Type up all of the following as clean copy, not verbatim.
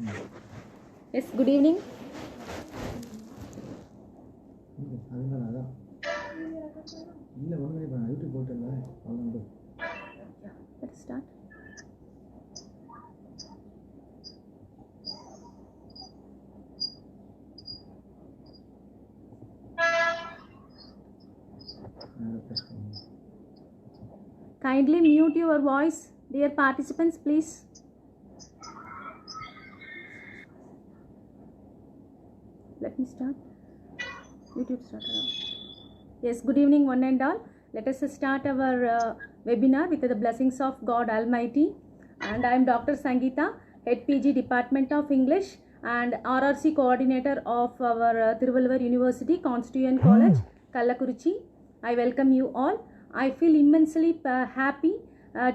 Yes, good evening. Let's start. Kindly mute your voice, dear participants, please. Let me start. YouTube started. Yes, good evening, one and all. Let us start our webinar with the blessings of God Almighty. And I am Dr. Sangeeta, Head PG Department of English and RRC Coordinator of our Tiruvallur University Constituent College, Kallakurichi. I welcome you all. I feel immensely happy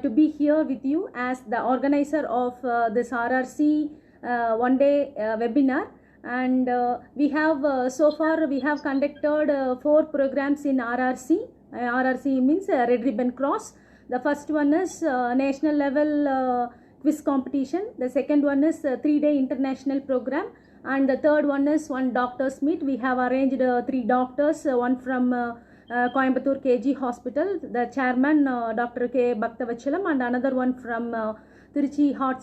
to be here with you as the organizer of this RRC one-day webinar. And we have so far we have conducted 4 programs in RRC. RRC means Red Ribbon Cross. The first one is national level quiz competition. The second one is 3-day international program, and the third one is one doctors meet. We have arranged 3 doctors, one from Coimbatore KG Hospital, the chairman Dr. K. Bhaktavachalam, and another one from Tiruchi heart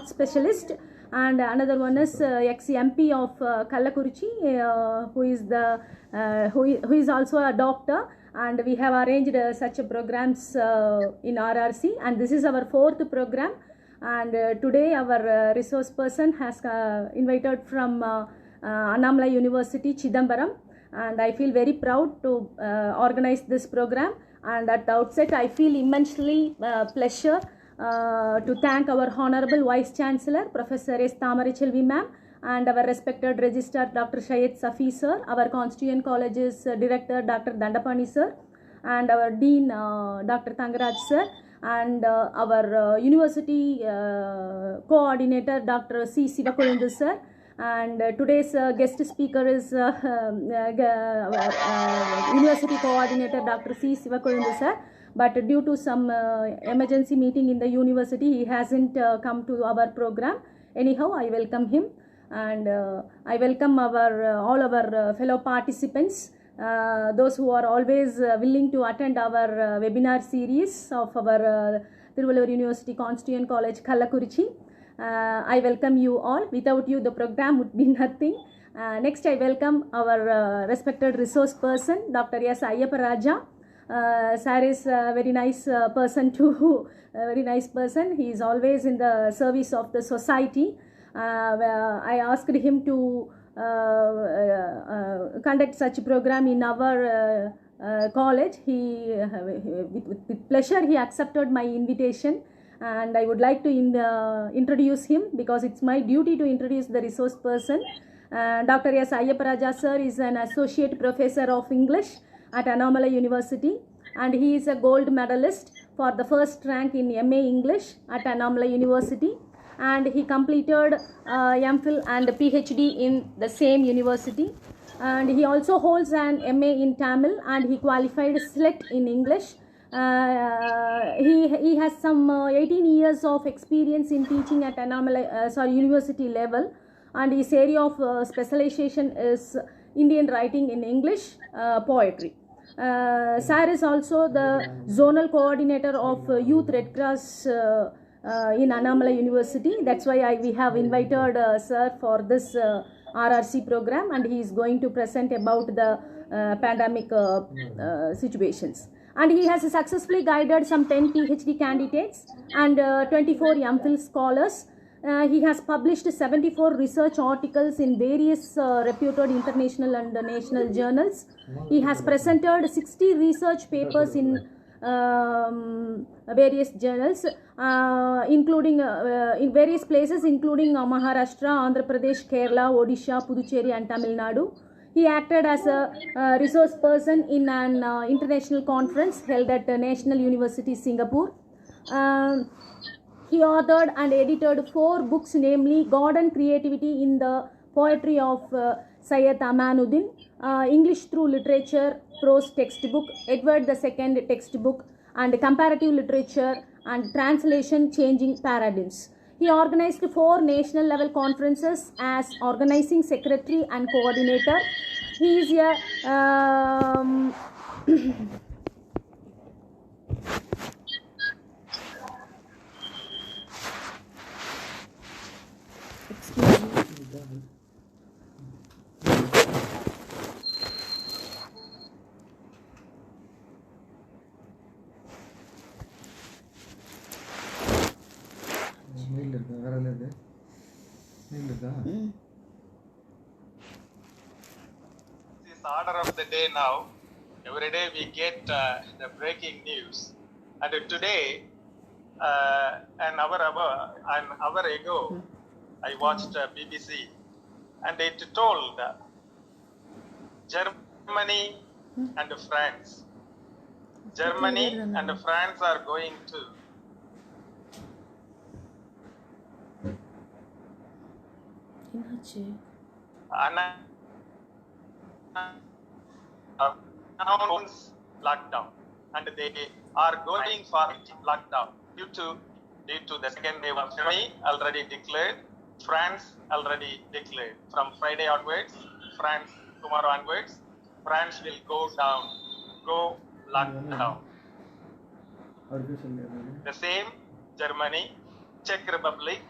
specialist, and another one is ex-MP of Kallakurichi, who is also a doctor, and we have arranged such programs in RRC, and this is our 4th program. And today our resource person has invited from Annamalai University, Chidambaram, and I feel very proud to organize this program. And at the outset, I feel immensely pleasure to thank our Honorable Vice Chancellor, Professor S. Thamarichelvi Ma'am, and our respected Registrar, Dr. Syed Safi Sir, our Constituent College's Director, Dr. Dandapani Sir, and our Dean, Dr. Thangaraj Sir, and our University Coordinator, Dr. C. Sivakolundu Sir. And today's guest speaker is University Coordinator Dr. C. Sivakolundu Sir, but due to some emergency meeting in the university, he hasn't come to our program. Anyhow, I welcome him, and I welcome all our fellow participants, those who are always willing to attend our webinar series of our Tiruvallur University Constituent College, Kallakurichi. I welcome you all. Without you, the program would be nothing. Next, I welcome our respected resource person, Dr. S. Ayyaparaja. Sir is a very nice person too. Very nice person. He is always in the service of the society. I asked him to conduct such a program in our college. With pleasure, he accepted my invitation. And I would like to introduce him, because it's my duty to introduce the resource person. Dr. S. Ayyaparaja Sir is an Associate Professor of English at Annamalai University, and he is a gold medalist for the first rank in MA English at Annamalai University, and he completed MPhil and PhD in the same university, and he also holds an MA in Tamil, and he qualified Select in English. He has some 18 years of experience in teaching at university level, and his area of specialization is Indian writing in English, poetry. Sir is also the zonal coordinator of Youth Red Cross in Annamalai University. That's why we have invited Sir for this RRC program, and he is going to present about the pandemic situations. And he has successfully guided some 10 PhD candidates and 24 MPhil scholars. He has published 74 research articles in various reputed international and national journals. He has presented 60 research papers in various journals, including in various places, including Maharashtra, Andhra Pradesh, Kerala, Odisha, Puducherry, and Tamil Nadu. He acted as a resource person in an international conference held at National University, Singapore. He authored and edited 4 books, namely God and Creativity in the Poetry of Syed Amanuddin, English Through Literature Prose Textbook, Edward II Textbook, and Comparative Literature and Translation Changing Paradigms. He organized 4 national level conferences as organizing secretary and coordinator. He is a excuse me. This order of the day now. Every day we get the breaking news, and today, an hour ago, I watched BBC, and it told Germany and France. Germany and France are going to announce lockdown, and they are going for lockdown due to the second wave of Germany already declared, France already declared. From Friday onwards, France tomorrow onwards, France will go lockdown. The same Germany, Czech Republic,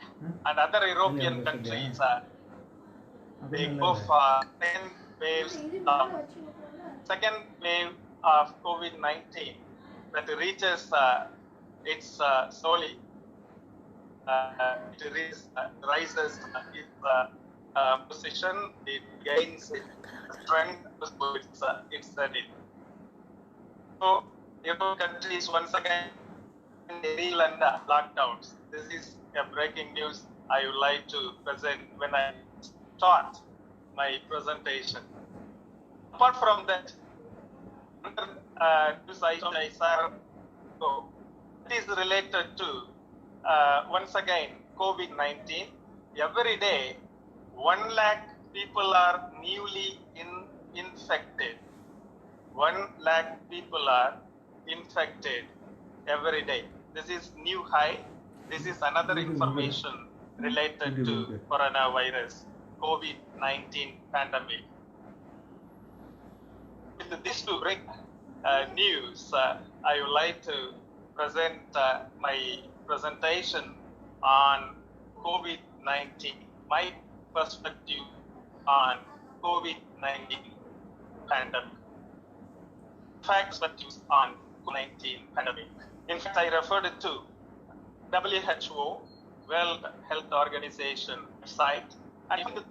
and other European countries, they go for 10 waves of second wave of COVID-19 that reaches its slowly, it rises its position, it gains strength, it's steady. So, countries once again reland lockdowns. This is a breaking news I would like to present when I start my presentation. Apart from that, news I saw it is related to once again COVID-19. Every day, 1 lakh people are newly infected. 1 lakh people are infected every day. This is new high. This is another information related to coronavirus, COVID-19 pandemic. With this to bring news, I would like to present my presentation on COVID-19, my perspective on COVID-19 pandemic. Facts on COVID-19 pandemic. In fact, I referred to WHO, World Health Organization site, and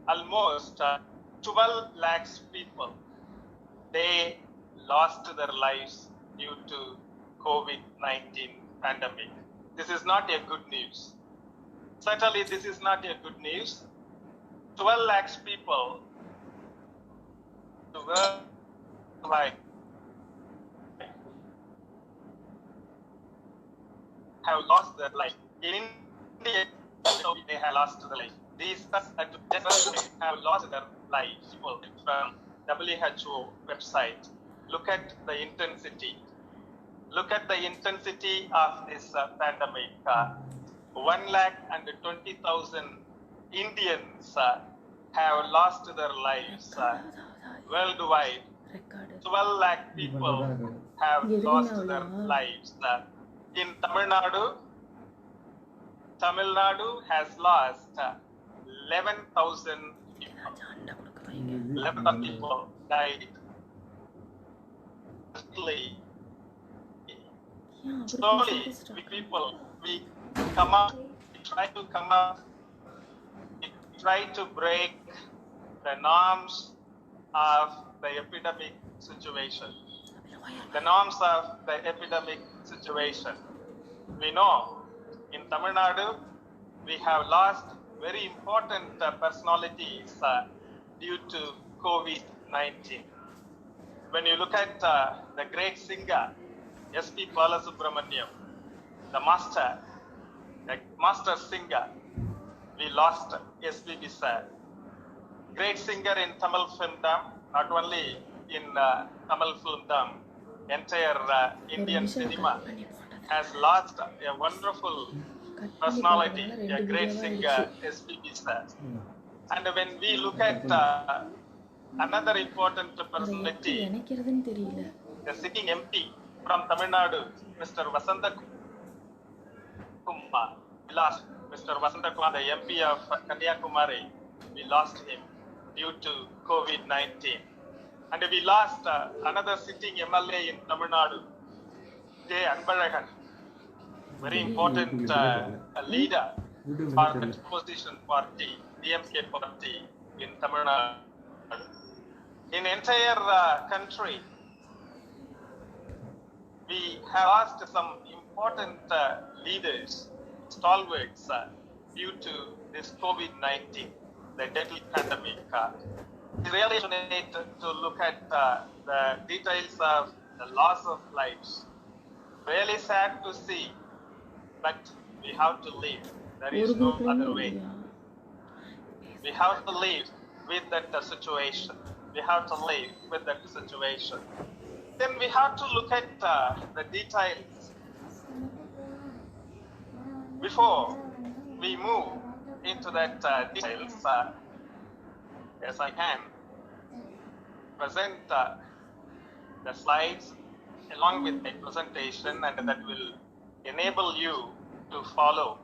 almost 12 lakhs people, they lost their lives due to COVID-19 pandemic. This is not a good news. Certainly, this is not a good news. 12 lakhs people worldwide have lost their life. In India, they have lost their life. These have lost their life. People from WHO website. Look at the intensity. Look at the intensity of this pandemic. 1,20,000 Indians have lost their lives worldwide. 12 lakh people have lost their lives. In Tamil Nadu has lost 11,000 people. 11,000 people died. Slowly, we come up, we try to come up, we try to break the norms of the epidemic situation. The norms of the epidemic situation. We know in Tamil Nadu, we have lost very important personalities due to COVID-19. When you look at the great singer, S.P. Balasubramaniam, the master singer, we lost S.P.B. sir. Great singer in Tamil filmdom, not only in Tamil filmdom, entire Indian cinema has lost a wonderful personality, a great singer, SPB sir. And when we look at another important personality, the sitting MP from Tamil Nadu, Mr. Vasanta Kumar. We lost Mr. Vasanta Kumar, the MP of Kanyakumari. We lost him due to COVID-19. And we lost another sitting MLA in Tamil Nadu, J. Anbalagan, very important leader for the opposition party, DMK party in Tamil Nadu. In entire country, we have lost some important leaders, stalwarts, due to this COVID-19, the deadly pandemic. We really need to look at the details of the loss of lives. Really sad to see, but we have to live. There is no other way. We have to live with that situation. We have to live with that situation. Then we have to look at the details. Before we move into that details, yes, I can present the slides along with a presentation, and that will enable you to follow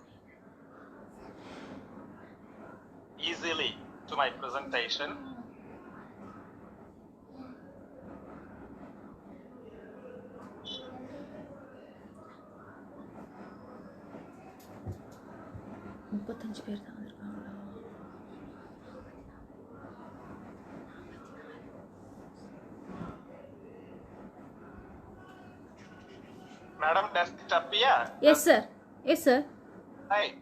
easily to my presentation. Madam, does it appear? Yes, sir. Yes, sir. Hi.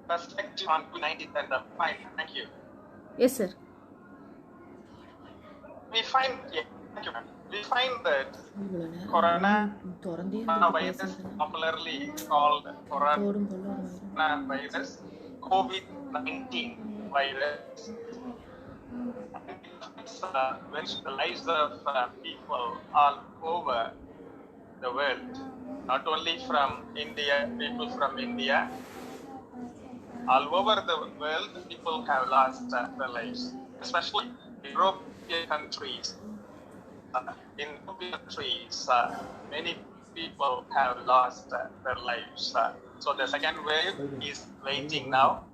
Perspective on COVID-19 and the fine. Thank you. Yes, sir. We find, thank you, ma'am. We find that coronavirus, popularly called coronavirus, COVID-19 virus, which the lives of people all over the world, not only from India, people from India, all over the world, people have lost their lives, especially European countries. In European countries, many people have lost their lives. So the second wave is waiting now.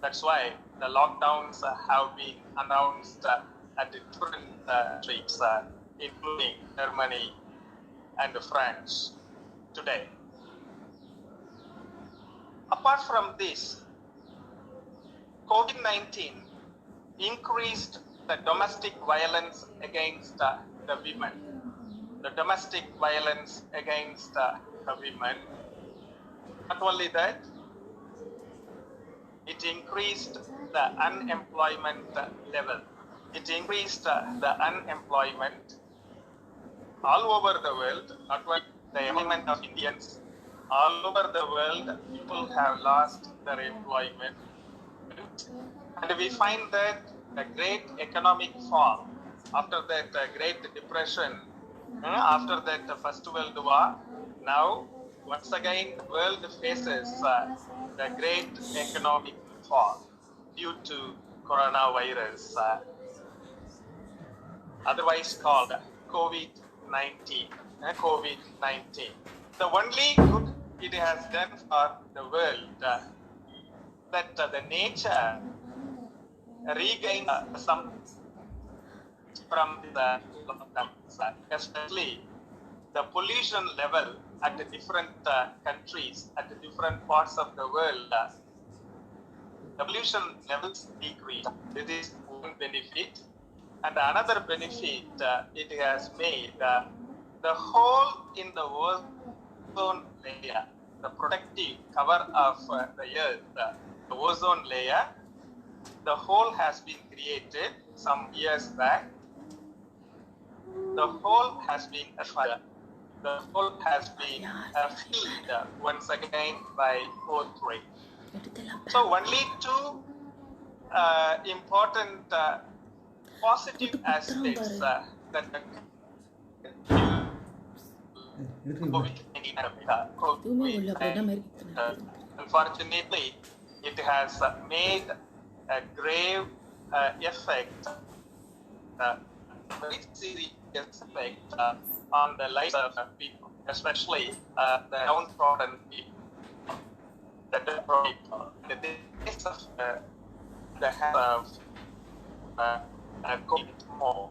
That's why the lockdowns have been announced at different countries, including Germany and France today. Apart from this, COVID-19 increased the domestic violence against the women. The domestic violence against the women. Not only that, it increased the unemployment level. It increased the unemployment all over the world, not only the employment of Indians. All over the world, people have lost their employment. And we find that the great economic fall, after that Great Depression, after that First World War, now once again the world faces the great economic fall due to coronavirus, otherwise called COVID-19. The only good it has done for the world, that the nature regained some from the lockdowns, especially the pollution level at the different countries, at the different parts of the world. The pollution levels decreased. This is one benefit. And another benefit it has made, the hole in the ozone layer, the protective cover of the earth, the ozone layer, the hole has been created some years back. The hole has been filled. The hole has been filled once again by O3. So only two important positive aspects that COVID-19 unfortunately, it has made a grave effect, very serious effect on the lives of people, especially the downtrodden people, the deprived people, and the case of the health of COVID more.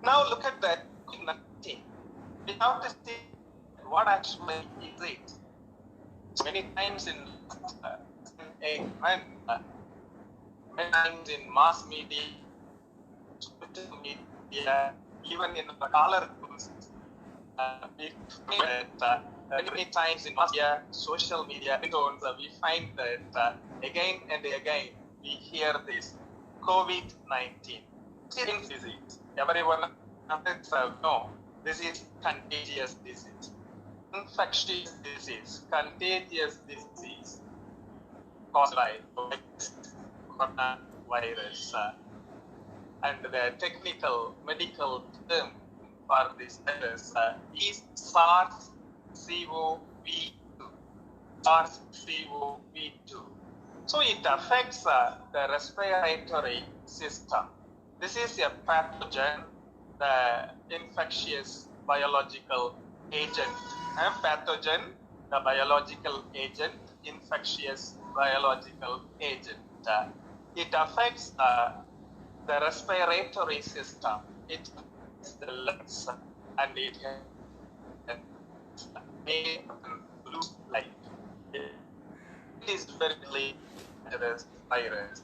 Now look at the COVID-19. We have to see what actually is it. Many times in many times in mass media, social media, even in the color groups, we find that many times in mass media, social media, we find that again and again we hear this COVID-19. It's disease. Everyone know this is contagious disease. Infectious disease, contagious disease caused by coronavirus. And the technical medical term for this virus is SARS-CoV-2. SARS-CoV-2. So it affects the respiratory system. This is a pathogen, the infectious biological agent. Pathogen, the biological agent, infectious biological agent. It affects the respiratory system. It affects the lungs, and it may lose life. It is very dangerous virus.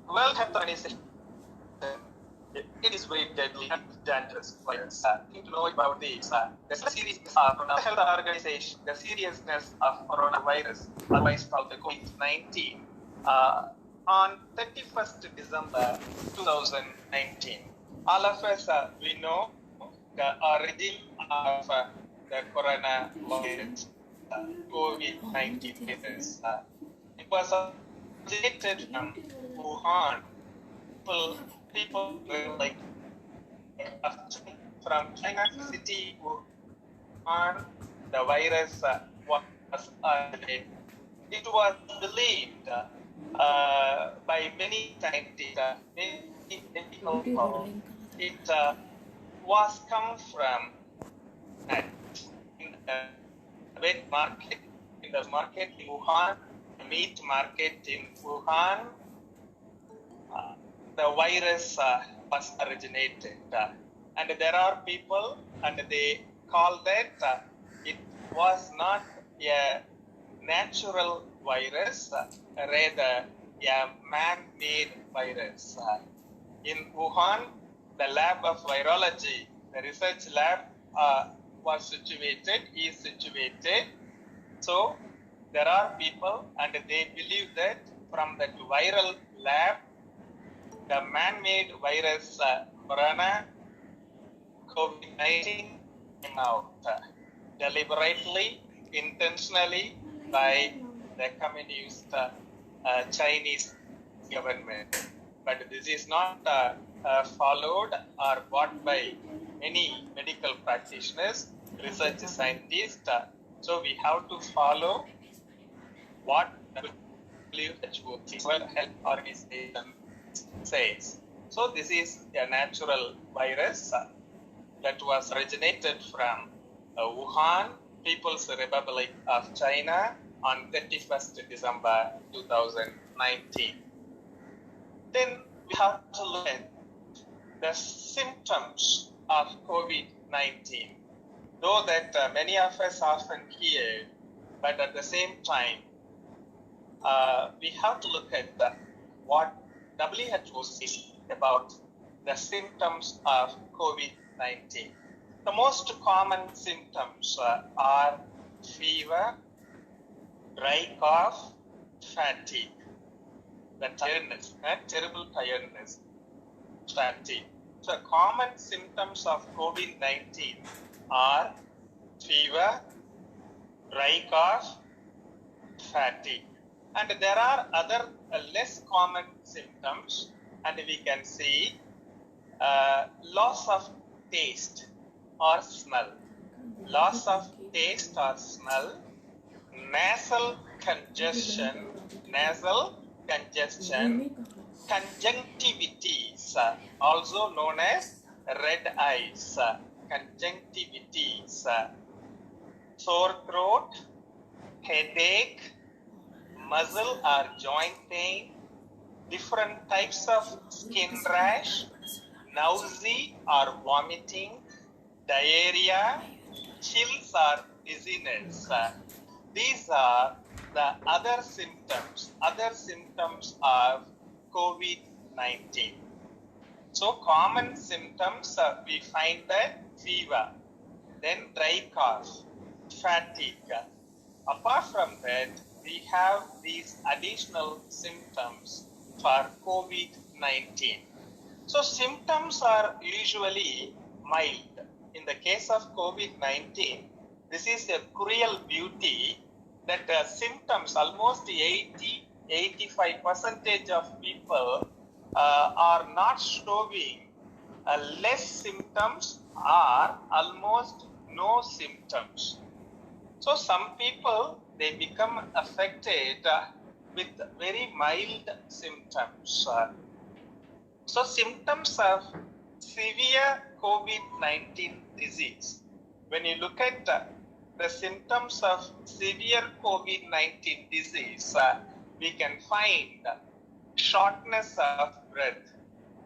World Health Organization, it is very deadly and dangerous virus. To know about this, the seriousness of the Health Organization, the seriousness of coronavirus, otherwise called the COVID-19, on 31st December 2019. All of us, we know the origin of the coronavirus, COVID-19 virus. It was originated from Wuhan. People were like from China City, Wuhan, the virus was originated. It was believed by many scientists, many people, it was come from in the wet market, in the market in Wuhan, the meat market in Wuhan. The virus was originated, and there are people, and they call that it was not a natural virus, rather a man-made virus. In Wuhan, the lab of virology, the research lab is situated. So there are people, and they believe that from that viral lab, the man-made virus corona COVID-19 came out deliberately, intentionally by the communist Chinese government. But this is not followed or bought by any medical practitioners, research scientists. So we have to follow what WHO, World Health Organization, says. So this is a natural virus that was originated from Wuhan, People's Republic of China, on 31st December 2019. Then we have to look at the symptoms of COVID-19. Though that many of us often hear, but at the same time, we have to look at what WHO says about the symptoms of COVID-19. The most common symptoms are fever, dry cough, fatigue, the tiredness, terrible tiredness, fatigue. So common symptoms of COVID-19 are fever, dry cough, fatigue. And there are other less common symptoms, and we can see Loss of taste or smell. Loss of taste or smell, nasal congestion, conjunctivitis, also known as red eyes, conjunctivitis, sore throat, headache, muscle or joint pain, different types of skin rash, nausea or vomiting, diarrhea, chills or dizziness. These are the other symptoms of COVID-19. So common symptoms, we find that fever, then dry cough, fatigue. Apart from that, we have these additional symptoms for COVID-19. So symptoms are usually mild. In the case of COVID-19, this is a cruel beauty that symptoms, almost 80-85% of people are not showing less symptoms or almost no symptoms. So some people, they become affected with very mild symptoms. So symptoms of severe COVID-19 disease. When you look at the symptoms of severe COVID-19 disease, we can find shortness of breath,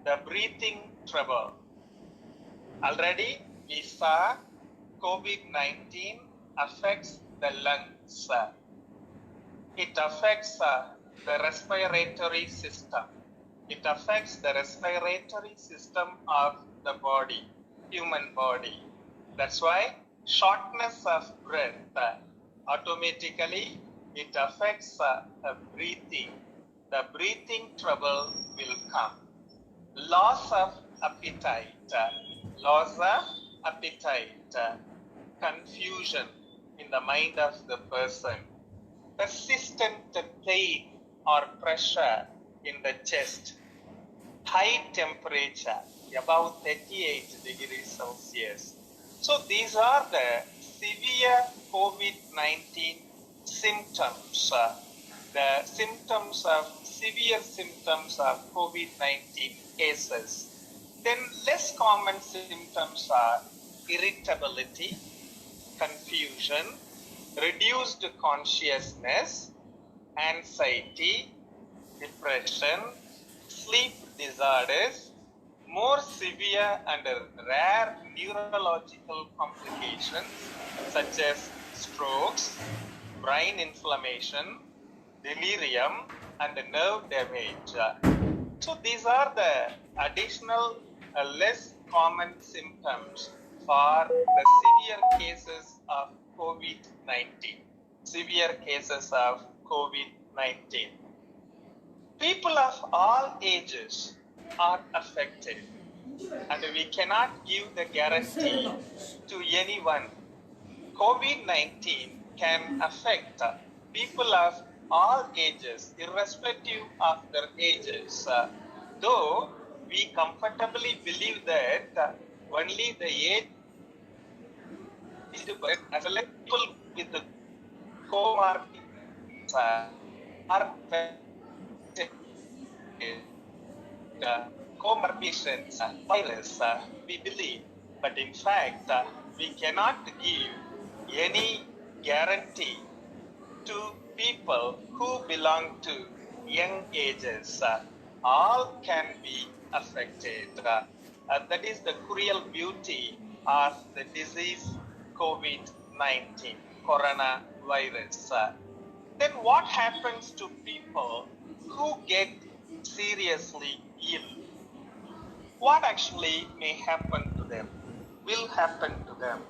the breathing trouble. Already we saw COVID-19 affects the lungs. It affects the respiratory system. It affects the respiratory system of the body, human body. That's why shortness of breath, automatically it affects breathing. The breathing trouble will come. Loss of appetite, confusion in the mind of the person, persistent pain or pressure in the chest, high temperature, above 38 degrees Celsius. So these are the severe COVID-19 symptoms, the symptoms of severe symptoms of COVID-19 cases. Then less common symptoms are irritability, confusion, reduced consciousness, anxiety, depression, sleep disorders, more severe and rare neurological complications such as strokes, brain inflammation, delirium, and nerve damage. So these are the additional less common symptoms for the severe cases of COVID-19. Severe cases of COVID-19. People of all ages are affected, and we cannot give the guarantee to anyone. COVID-19 can affect people of all ages, irrespective of their ages. Though we comfortably believe that only the age as well as people with the comorbidities are affected. Comorbidities, virus, we believe, but in fact, we cannot give any guarantee to people who belong to young ages. All can be affected. That is the cruel beauty of the disease COVID-19, coronavirus. Then what happens to people who get seriously ill? What actually may happen to them, will happen to them?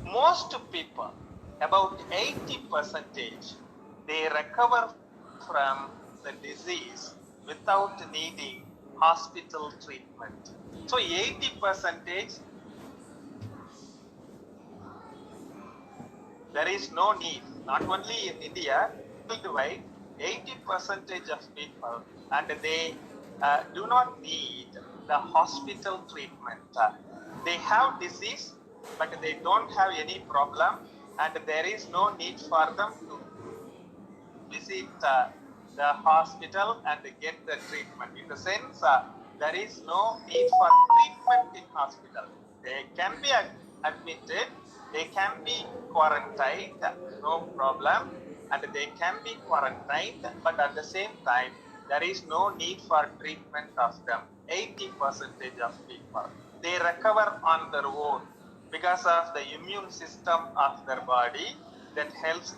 Most people, about 80%, they recover from the disease without needing hospital treatment. So 80%, there is no need, not only in India, worldwide, 80% of people, and they do not need the hospital treatment. They have disease, but they don't have any problem, and there is no need for them to visit the hospital and get the treatment. In the sense, there is no need for treatment in hospital. They can be admitted, they can be quarantined, no problem, and they can be quarantined, but at the same time, there is no need for treatment of them. 80% of people, they recover on their own because of the immune system of their body that helps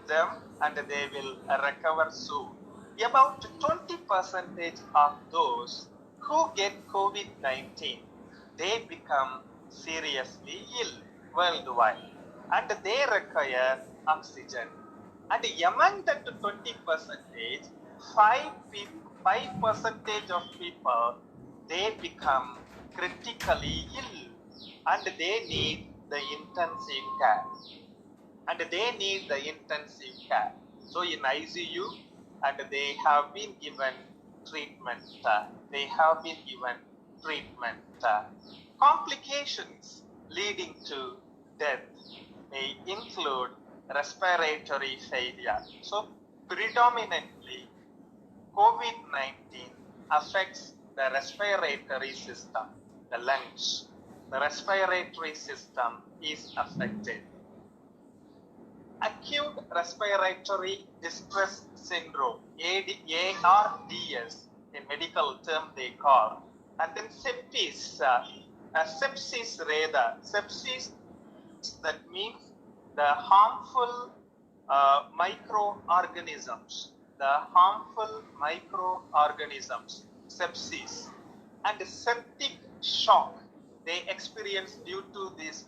them, and they will recover soon. About 20% of those who get COVID-19, they become seriously ill worldwide, and they require oxygen. And among that 20%, 5% of people, they become critically ill, and they need the intensive care. And they need the intensive care. So in ICU, and they have been given treatment. Complications leading to death may include respiratory failure. So predominantly, COVID-19 affects the respiratory system, the lungs. The respiratory system is affected. Acute respiratory distress syndrome, ARDS, a medical term they call, and then sepsis, sepsis, that means the harmful microorganisms, sepsis, and septic shock they experience due to this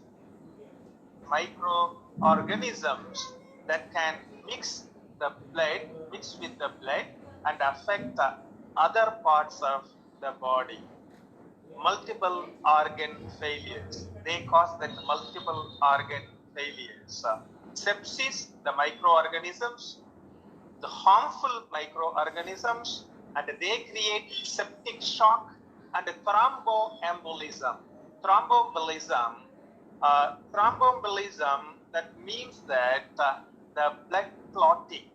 microorganisms that can mix with the blood and affect other parts of the body. Multiple organ failures. They cause that multiple organ failures. Sepsis, the microorganisms, the harmful microorganisms, and they create septic shock and thromboembolism. Thromboembolism, that means that the blood clotting.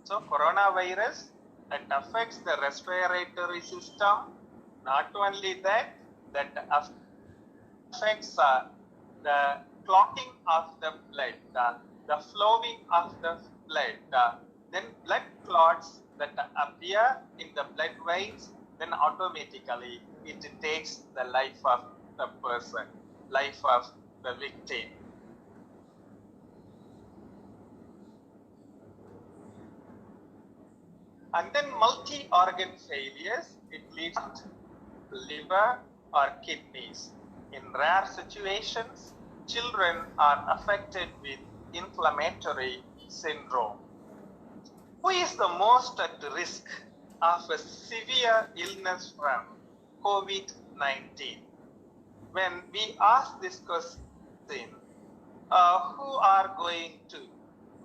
So coronavirus, that affects the respiratory system. Not only that affects the clotting of the blood, the flowing of the blood. Then blood clots that appear in the blood veins, then automatically it takes the life of the person, life of the victim. And then multi-organ failures, it leads to liver or kidneys. In rare situations, children are affected with inflammatory syndrome. Who is the most at risk of a severe illness from COVID-19? When we ask this question, who are going to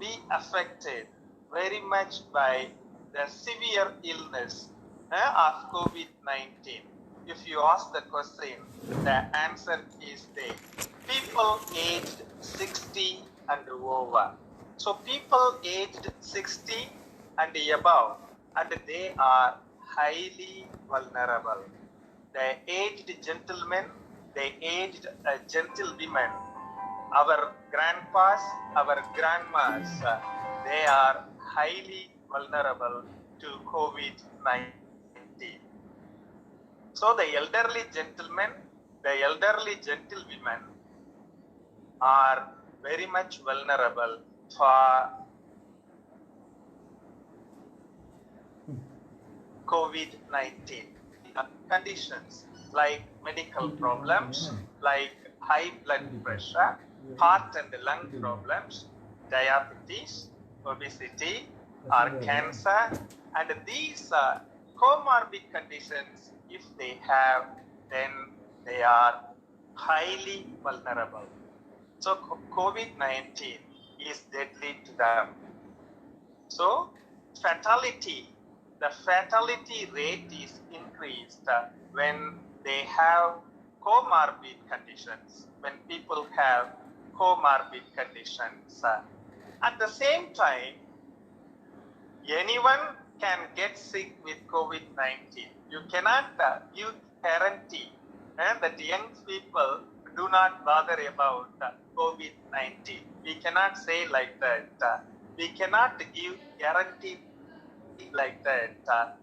be affected very much by the severe illness of COVID-19? If you ask the question, the answer is there. People aged 60 and over. So people aged 60 and above, and they are highly vulnerable. The aged gentlemen, the aged gentlewomen, our grandpas, our grandmas, they are highly vulnerable to COVID-19. So the elderly gentlemen, the elderly gentlewomen are very much vulnerable for COVID-19 conditions like medical problems, like high blood pressure, heart and lung problems, diabetes, obesity, or cancer, and these comorbid conditions, if they have, then they are highly vulnerable. So COVID-19 is deadly to them. So fatality the fatality rate is increased when they have comorbid conditions, when people have comorbid conditions. At the same time, anyone can get sick with COVID-19. You cannot give guarantee that young people do not bother about COVID-19. We cannot say like that. We cannot give guarantee like that.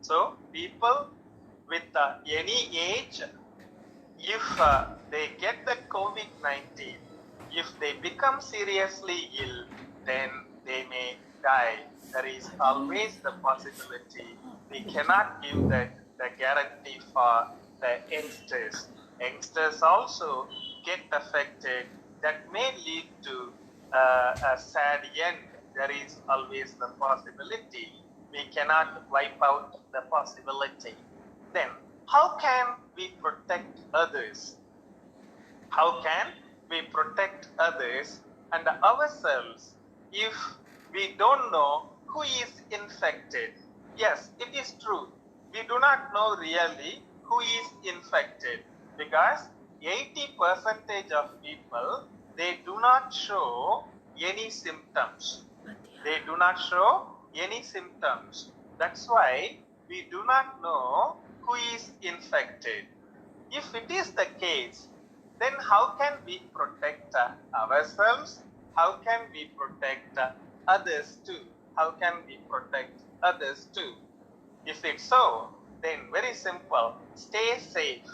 So people with any age, if they get the COVID-19, if they become seriously ill, then they may die. There is always the possibility. We cannot give the guarantee for the youngsters. Youngsters also get affected. That may lead to a sad end. There is always the possibility. We cannot wipe out the possibility. Then, how can we protect others? How can we protect others and ourselves if we don't know who is infected? Yes, it is true. We do not know really who is infected because 80% of people, they do not show any symptoms. They do not show any symptoms. That's why we do not know who is infected. If it is the case, then how can we protect ourselves? How can we protect others too? How can we protect others too? If it's so, then very simple, stay safe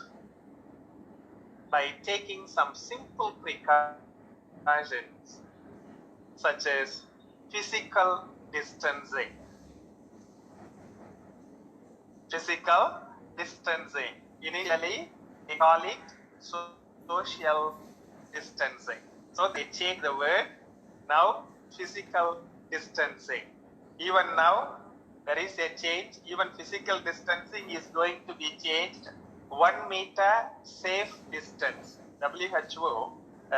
by taking some simple precautions such as physical distancing. Physical distancing. Initially, they call it social distancing. So they change the word. Now, physical distancing. Even now, there is a change. Even physical distancing is going to be changed. 1 meter safe distance. WHO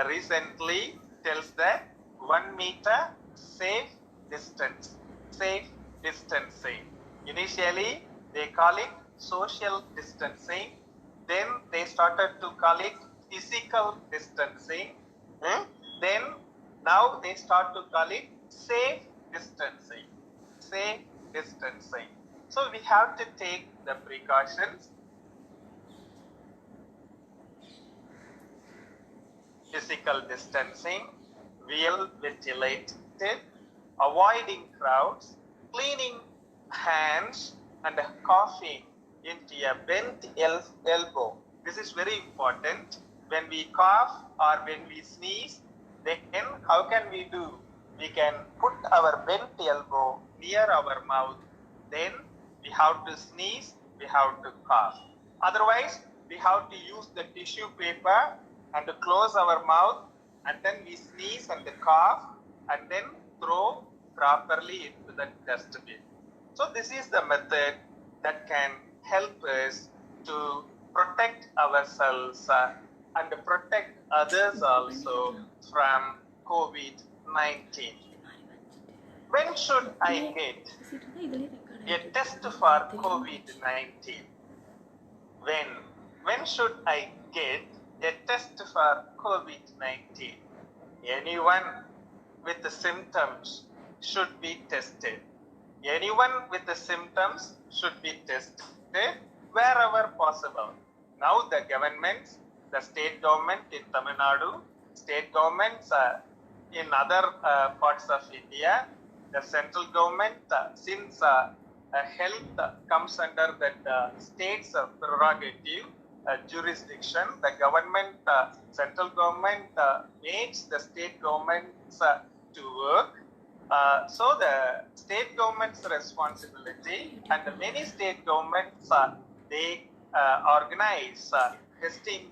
recently tells that 1 meter safe distance. Safe distancing. Initially, they call it social distancing. Then they started to call it physical distancing. Then now they start to call it safe distancing. Safe distancing. So we have to take the precautions. Physical distancing, well ventilated, avoiding crowds, cleaning hands, and coughing into a bent elbow. This is very important. When we cough or when we sneeze, then how can we do? We can put our bent elbow near our mouth. Then we have to sneeze, we have to cough. Otherwise, we have to use the tissue paper and to close our mouth, and then we sneeze and cough, and then throw properly into the dustbin. So this is the method that can help us to protect ourselves and protect others also from COVID-19. When should I get a test for COVID-19? When should I get a test for COVID-19? Anyone with the symptoms should be tested. Anyone with the symptoms should be tested wherever possible. Now the governments, the state government in Tamil Nadu, state governments in other parts of India, the central government, since health comes under the state's prerogative, jurisdiction, the government, central government makes the state governments to work. So the state government's responsibility, and many state governments, they organize testing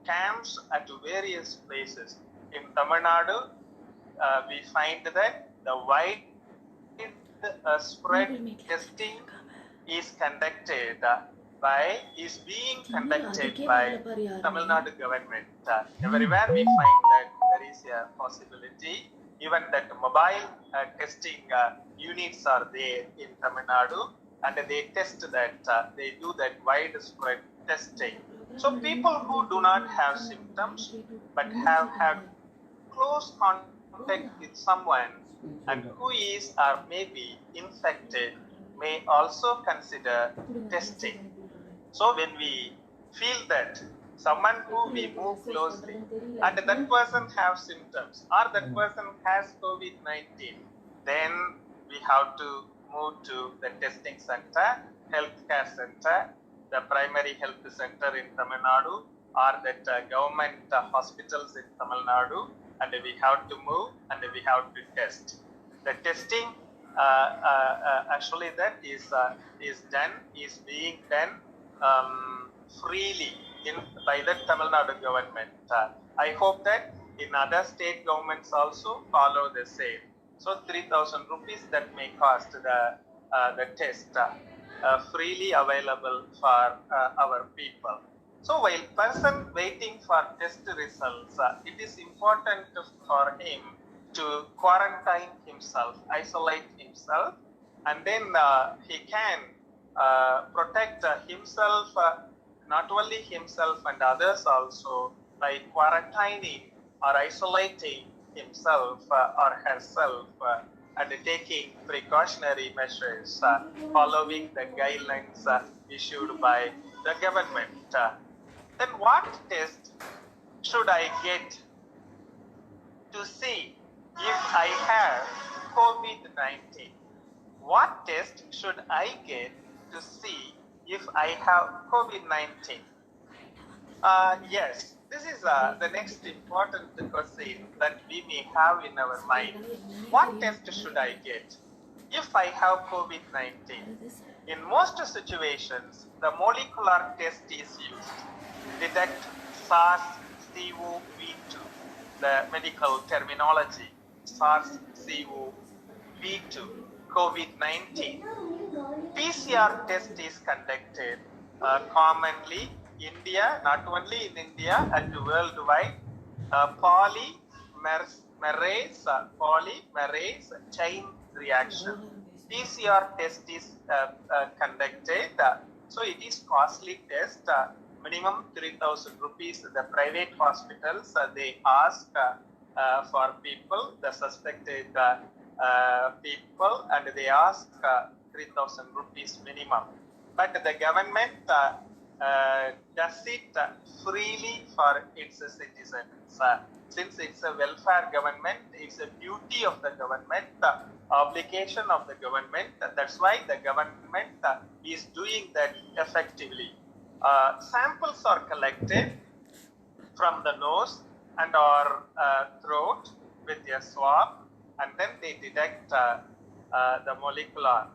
camps at various places. In Tamil Nadu, we find that the wide spread testing is being conducted by Tamil Nadu government. Everywhere we find that there is a possibility even that mobile testing units are there in Tamil Nadu, and they test that, they do that widespread testing. So people who do not have symptoms but have had close contact with someone and who is or may be infected may also consider testing. So when we feel that someone who we move closely and that person have symptoms or that person has COVID-19, then we have to move to the testing center, healthcare center, the primary health center in Tamil Nadu, or that government hospitals in Tamil Nadu, and we have to move and we have to test. The testing actually that is being done freely by the Tamil Nadu government. I hope that in other state governments also follow the same. So 3,000 rupees that may cost the test freely available for our people. So while person waiting for test results, it is important for him to quarantine himself, isolate himself, and then he can protect himself, not only himself and others also, by quarantining or isolating himself or herself and taking precautionary measures following the guidelines issued by the government. Then what test should I get to see if I have COVID-19? What test should I get to see if I have COVID-19? Yes, this is the next important question that we may have in our mind. What test should I get if I have COVID-19? In most situations, the molecular test is used. Detect SARS-CoV-2, the medical terminology, SARS-CoV-2, COVID-19. PCR test is conducted commonly in India, not only in India and worldwide. Polymerase chain reaction. PCR test is conducted. So it is costly test. Minimum 3,000 rupees. The private hospitals they ask for people, the suspected people, and they ask 3,000 rupees minimum. But the government does it freely for its citizens. Since it's a welfare government, it's a duty of the government, obligation of the government. That's why the government is doing that effectively. Samples are collected from the nose and or throat with a swab, and then they detect the molecular.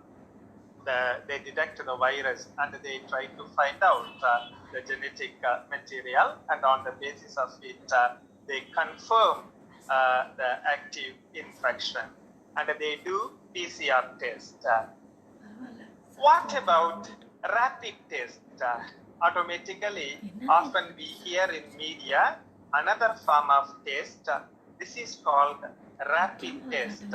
They detect the virus and they try to find out the genetic material, and on the basis of it, they confirm the active infection, and they do PCR test. What about rapid test? Automatically, often we hear in media another form of test. This is called rapid test.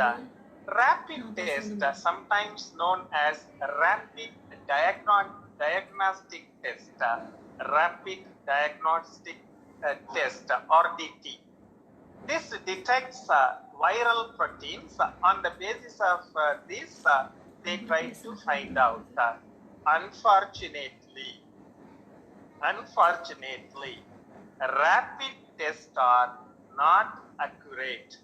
Rapid test, sometimes known as rapid diagnostic test, rapid diagnostic test, RDT. This detects viral proteins. On the basis of this, they try to find out. Unfortunately, rapid tests are not accurate.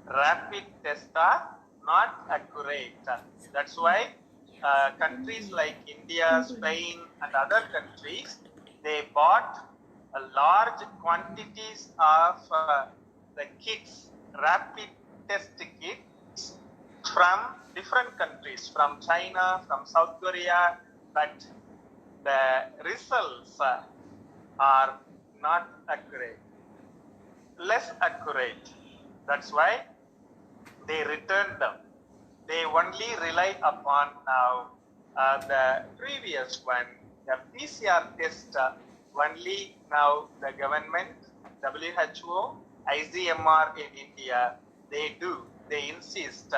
Rapid tests are not accurate. That's why countries like India, Spain, and other countries, they bought large quantities of the kits, rapid test kits from different countries, from China, from South Korea, but the results are not accurate, less accurate. That's why they return them. They only rely upon now the previous one, the PCR test. Only now the government, WHO, ICMR in India, they do they insist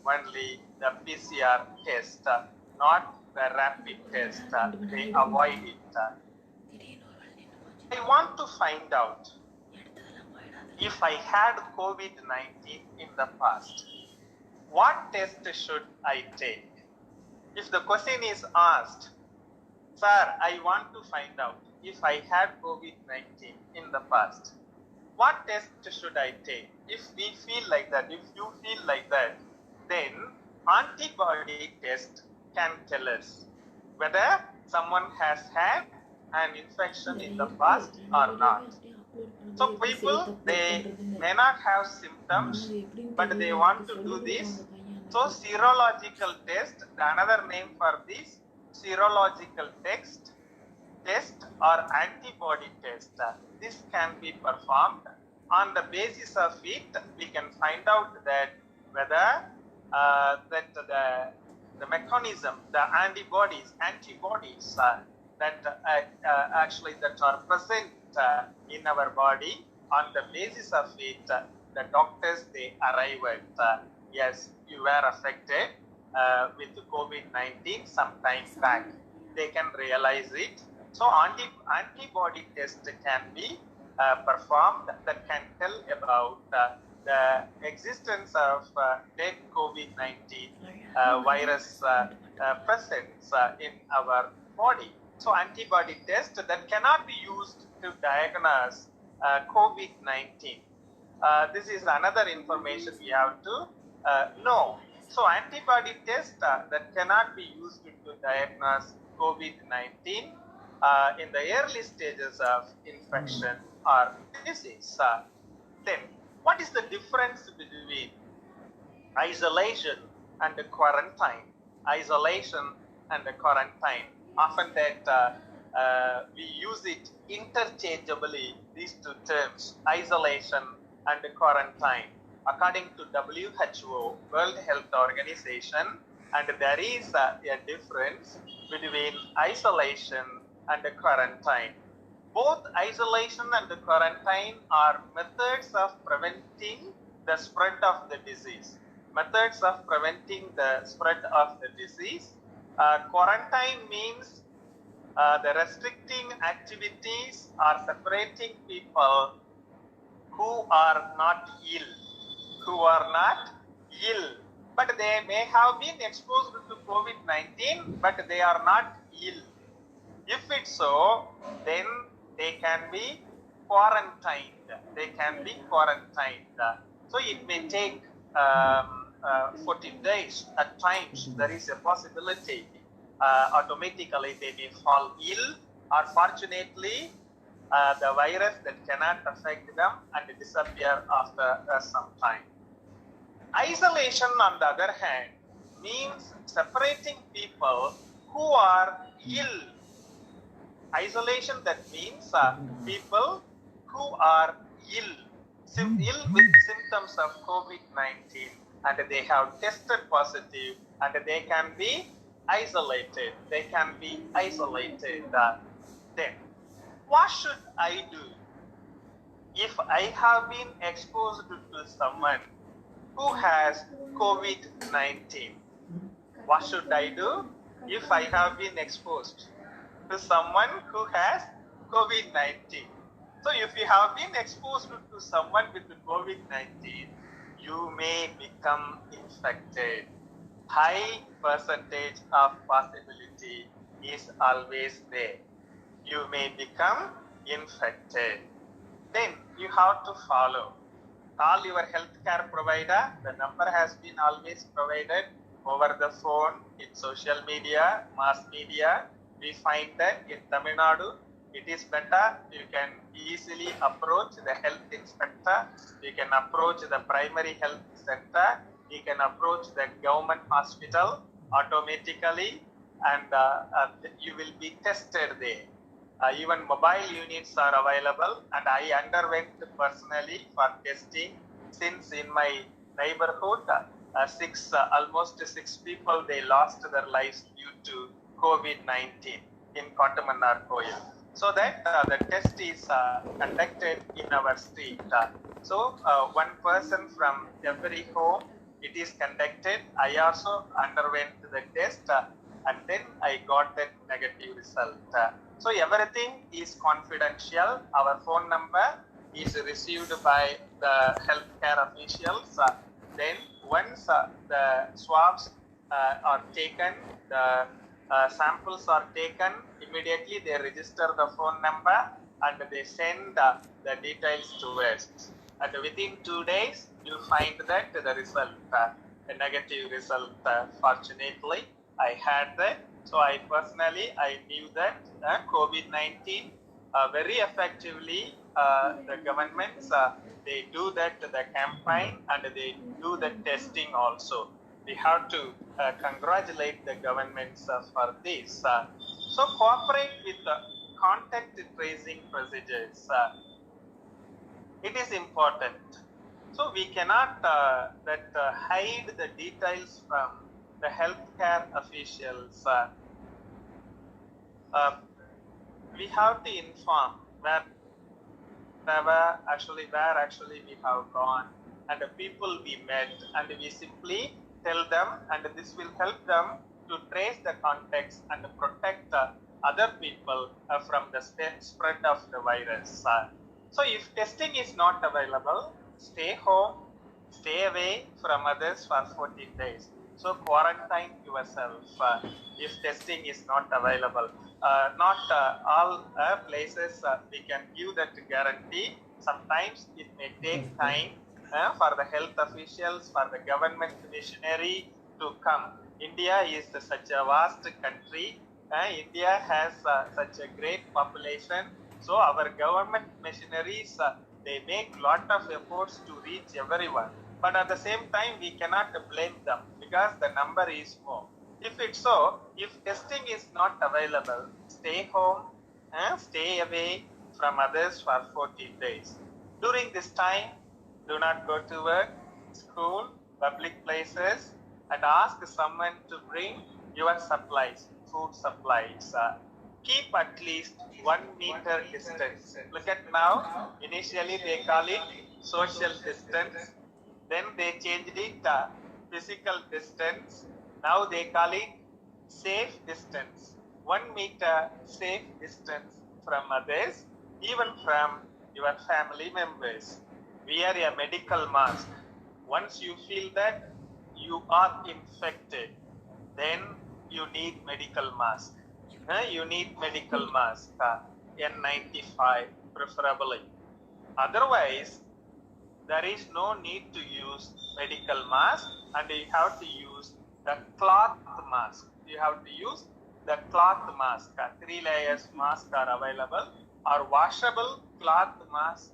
only the PCR test, not the rapid test. They avoid it. I want to find out if I had COVID-19 in the past, what test should I take? If the question is asked, sir, I want to find out if I had COVID-19 in the past, what test should I take? If we feel like that, if you feel like that, then antibody test can tell us whether someone has had an infection in the past or not. So people, they may not have symptoms, but they want to do this. So serological test, another name for this, serological test or antibody test, this can be performed. On the basis of it, we can find out that whether the mechanism, the antibodies that actually that are present in our body, on the basis of it, the doctors, they arrive at yes, you were affected with COVID-19 some time back. They can realize it. So antibody test can be performed that can tell about the existence of dead COVID-19 virus presence in our body. So antibody test that cannot be used to diagnose COVID-19. This is another information we have to know. So antibody test that cannot be used to diagnose COVID-19 in the early stages of infection or disease. Then, what is the difference between isolation and quarantine? Isolation and quarantine. Often that we use it interchangeably, these two terms, isolation and quarantine. According to WHO, World Health Organization, and there is a difference between isolation and quarantine. Both isolation and quarantine are methods of preventing the spread of the disease. Methods of preventing the spread of the disease. Quarantine means the restricting activities are separating people who are not ill, but they may have been exposed to COVID-19, but they are not ill. If it's so, then they can be quarantined. So it may take 14 days at times. There is a possibility automatically they may fall ill, or fortunately the virus that cannot affect them and disappear after some time. Isolation, on the other hand, means separating people who are ill. Isolation, that means people who are ill with symptoms of COVID-19, and they have tested positive, and they can be isolated. Then, what should I do if I have been exposed to someone who has COVID-19? What should I do if I have been exposed to someone who has COVID-19? So if you have been exposed to someone with COVID-19, you may become infected. High percentage of possibility is always there. You may become infected. Then you have to follow. Call your healthcare provider. The number has been always provided over the phone, in social media, mass media. We find that in Tamil Nadu, it is better. You can easily approach the health inspector. You can approach the primary health center. You can approach the government hospital automatically, and you will be tested there. Even mobile units are available, and I underwent personally for testing, since in my neighborhood, almost six people, they lost their lives due to COVID-19 in Kottamanar Koil. So that the test is conducted in our street. So one person from every home it is conducted. I also underwent the test and then I got that negative result. So everything is confidential. Our phone number is received by the healthcare officials. Then once the swabs are taken, the samples are taken, immediately they register the phone number and they send the details to us. And within 2 days, you find that the result, a negative result. Fortunately, I had that. So I knew that COVID-19 very effectively, the governments, they do that, the campaign, and they do the testing also. We have to congratulate the governments for this. So cooperate with the contact tracing procedures. It is important. So we cannot hide the details from the healthcare officials. We have to inform where actually we have gone and the people we met, and we simply tell them, and this will help them to trace the contacts and protect other people from the spread of the virus. So if testing is not available, stay home, stay away from others for 14 days. So quarantine yourself if testing is not available. Not all places we can give that guarantee. Sometimes it may take time for the health officials, for the government machinery to come. India is such a vast country. India has such a great population. So our government machineries, they make lot of efforts to reach everyone. But at the same time, we cannot blame them because the number is more. If it's so, if testing is not available, stay home and stay away from others for 14 days. During this time, do not go to work, school, public places, and ask someone to bring your supplies, food supplies. Keep at least 1 meter distance. Look at now, initially they call it social distance, then they changed it physical distance, now they call it safe distance. 1 meter safe distance from others, even from your family members. Wear a medical mask. Once you feel that you are infected, then you need medical mask. You need medical mask, N95 preferably. Otherwise, there is no need to use medical mask, and you have to use the cloth mask. You have to use the cloth mask. 3 layers mask are available, or washable cloth mask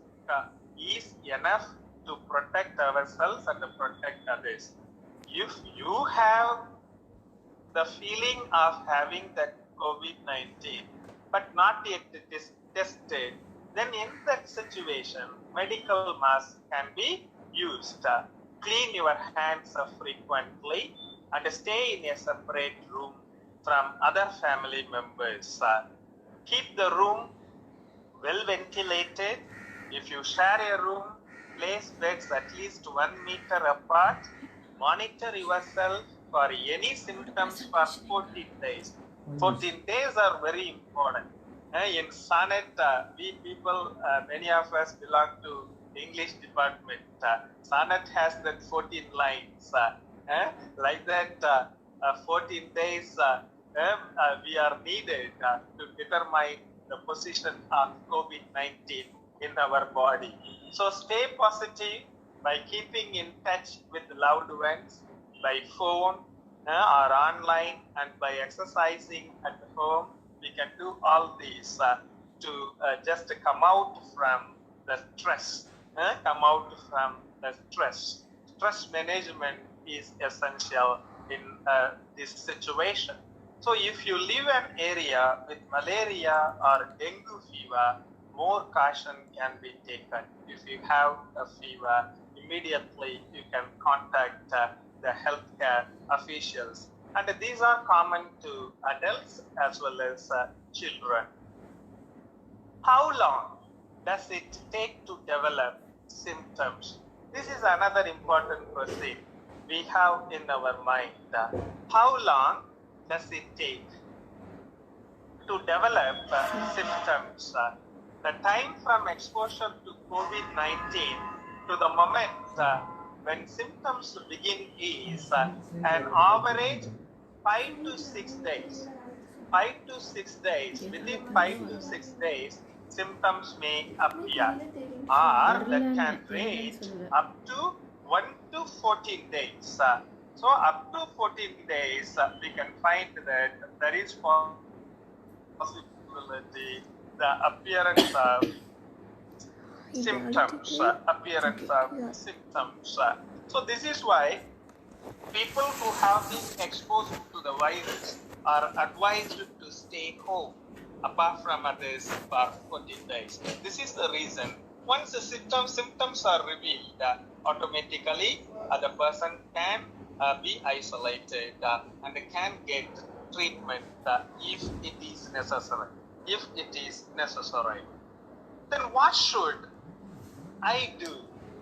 is enough to protect ourselves and to protect others. If you have the feeling of having the COVID-19 but not yet tested, then in that situation, medical mask can be used. Clean your hands frequently and stay in a separate room from other family members. Keep the room well ventilated. If you share a room, place beds at least 1 meter apart. Monitor yourself for any symptoms for 14 days. 14 days are very important. In Sonnet, we people, many of us belong to English department. Sonnet has that 14 lines. Like that, 14 days we are needed to determine the position of COVID-19 in our body. So stay positive by keeping in touch with loved ones by phone or online, and by exercising at home. We can do all these to just come out from the stress. Come out from the stress. Stress management is essential in this situation. So if you live an area with malaria or dengue fever, more caution can be taken. If you have a fever, immediately you can contact the healthcare officials. And these are common to adults as well as children. How long does it take to develop symptoms? This is another important question. we have in our mind. How long does it take to develop symptoms? The time from exposure to COVID-19 to the moment when symptoms begin is an average 5 to 6 days. 5 to 6 days. Within 5 to 6 days, symptoms may appear, or that can range up to 1 to 14 days. So up to 14 days, we can find that there is possibility the appearance of symptoms. So this is why people who have been exposed to the virus are advised to stay home apart from others for 14 days. This is the reason. Once the symptoms are revealed, automatically the person can be isolated and can get treatment if it is necessary. Then what should I do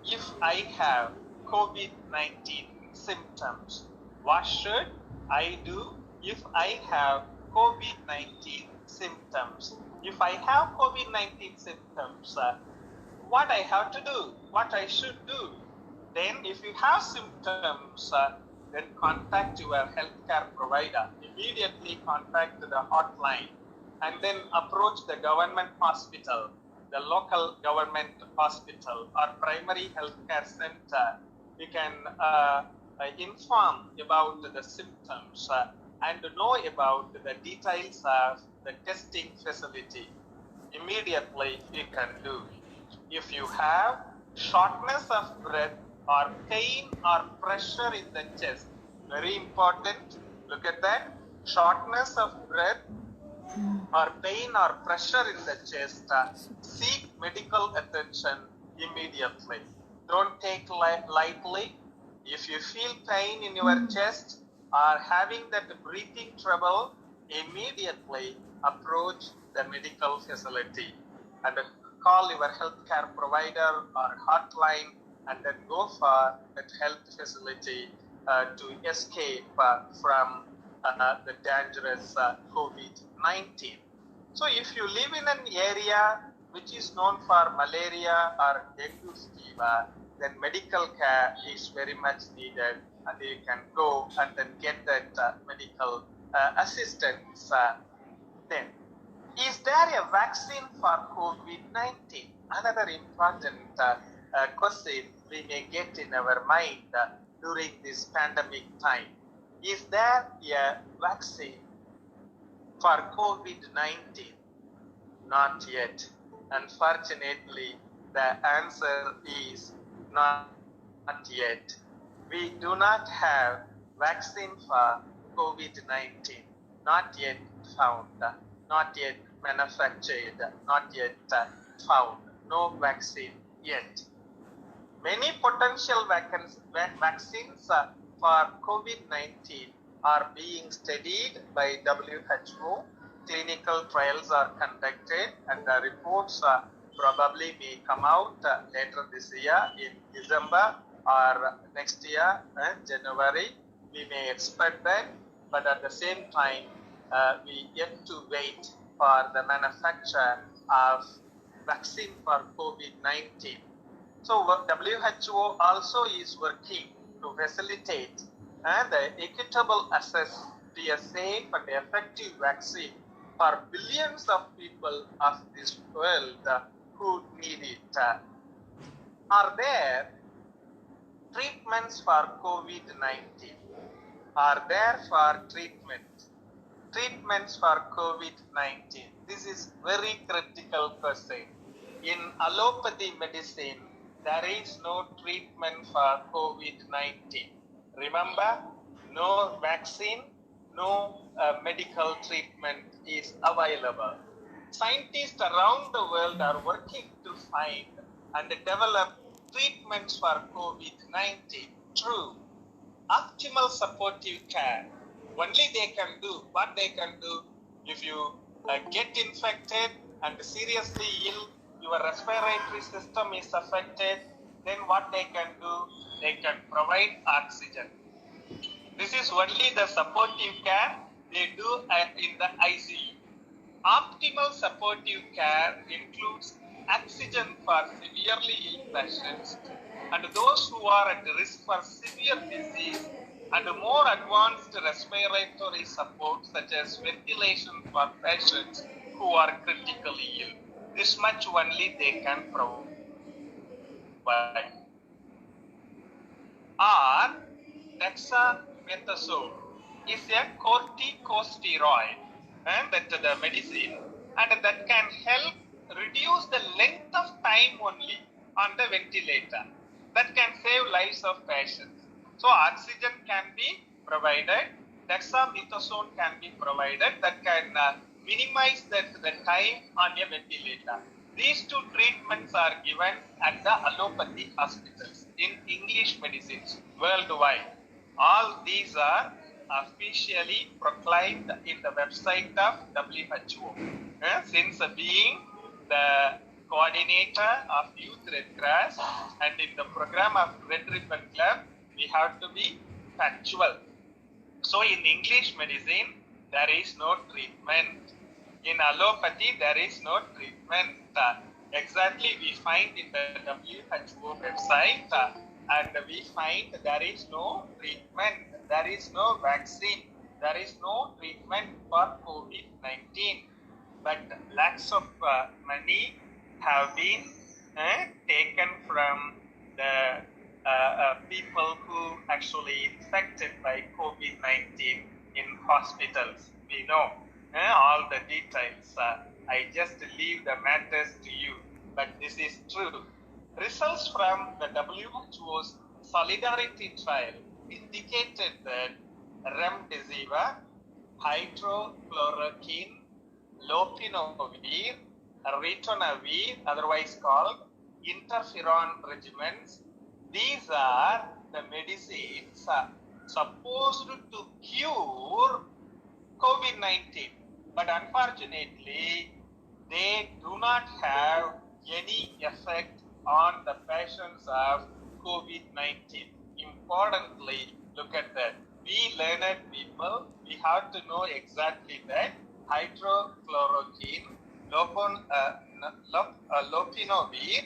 if I have COVID-19 symptoms? What should I do if I have COVID-19 symptoms? If I have COVID-19 symptoms, what I have to do, what I should do? Then if you have symptoms, then contact your healthcare provider. Immediately contact the hotline and then approach the government hospital, the local government hospital or primary healthcare center. You can inform about the symptoms and know about the details of the testing facility. Immediately you can do. If you have shortness of breath or pain or pressure in the chest, very important, look at that, shortness of breath or pain or pressure in the chest, seek medical attention immediately. Don't take lightly. If you feel pain in your chest or having that breathing trouble, immediately approach the medical facility and call your healthcare provider or hotline and then go for that health facility to escape from the dangerous COVID-19. So if you live in an area which is known for malaria or dengue fever, then medical care is very much needed and you can go and then get that medical assistance. Then, is there a vaccine for COVID-19? Another important question we may get in our mind during this pandemic time. Is there a vaccine for COVID-19? Not yet. Unfortunately, the answer is not yet. We do not have vaccine for COVID-19. Not yet found. Not yet manufactured. Not yet found. No vaccine yet. Many potential vaccines for COVID-19 are being studied by WHO. Clinical trials are conducted and the reports probably may come out later this year in December or next year in January. We may expect that, but at the same time, we yet to wait for the manufacture of vaccine for COVID-19. So WHO also is working to facilitate the equitable access to a safe and effective vaccine for billions of people of this world who need it. Are there treatments for COVID-19? Are there for treatments for COVID-19? This is very critical question. In allopathy medicine, there is no treatment for COVID-19. Remember, no vaccine, no medical treatment is available. Scientists around the world are working to find and develop treatments for COVID-19 through optimal supportive care. Only they can do what they can do. If you get infected and seriously ill, your respiratory system is affected, then what they can do, they can provide oxygen. This is only the supportive care they do in the ICU. Optimal supportive care includes oxygen for severely ill patients and those who are at risk for severe disease and more advanced respiratory support such as ventilation for patients who are critically ill. This much only they can provide. Or dexamethasone is a corticosteroid and that the medicine and that can help reduce the length of time only on the ventilator. That can save lives of patients. So oxygen can be provided, dexamethasone can be provided, that can minimize the time on a ventilator. These two treatments are given at the allopathy hospitals in English medicines worldwide. All these are officially proclaimed in the website of WHO. Since being the coordinator of Youth Red Cross and in the program of Red Ribbon Club, we have to be factual. So in English medicine, there is no treatment. In allopathy, there is no treatment. Exactly, we find in the WHO website, and we find there is no treatment, there is no vaccine, there is no treatment for COVID-19. But lakhs of money have been taken from the people who actually infected by COVID-19 in hospitals. We know all the details. I just leave the matters to you, but this is true. Results from the WHO's Solidarity trial indicated that remdesivir, hydrochloroquine, lopinavir, ritonavir, otherwise called interferon regimens, these are the medicines supposed to cure COVID-19, but unfortunately, they do not have any effect on the patients of COVID-19. Importantly, look at that. We learned people, we have to know exactly that hydrochloroquine, lopinavir,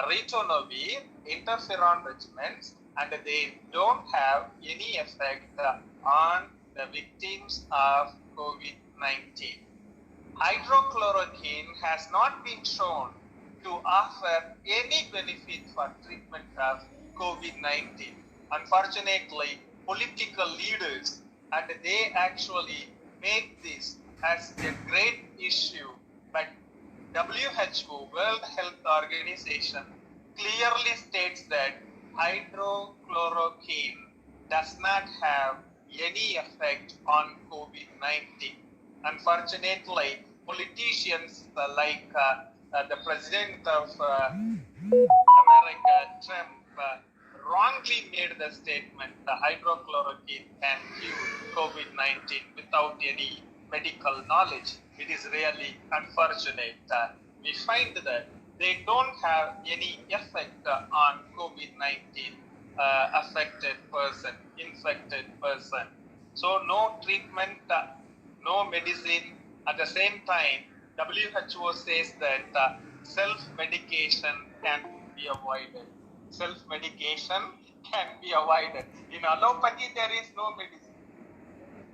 ritonavir, interferon regimens, and they don't have any effect on the victims of COVID-19. Hydrochloroquine has not been shown to offer any benefit for treatment of COVID-19. Unfortunately, political leaders, and they actually make this as a great issue, but WHO, World Health Organization, clearly states that hydrochloroquine does not have any effect on COVID-19. Unfortunately, politicians like the President of America, Trump, wrongly made the statement the hydrochloroquine can cure COVID-19 without any medical knowledge. It is really unfortunate. We find that they don't have any effect on COVID-19 affected person, infected person. So no treatment, no medicine. At the same time, WHO says that self-medication can be avoided. Self-medication can be avoided. In allopathy, there is no medicine.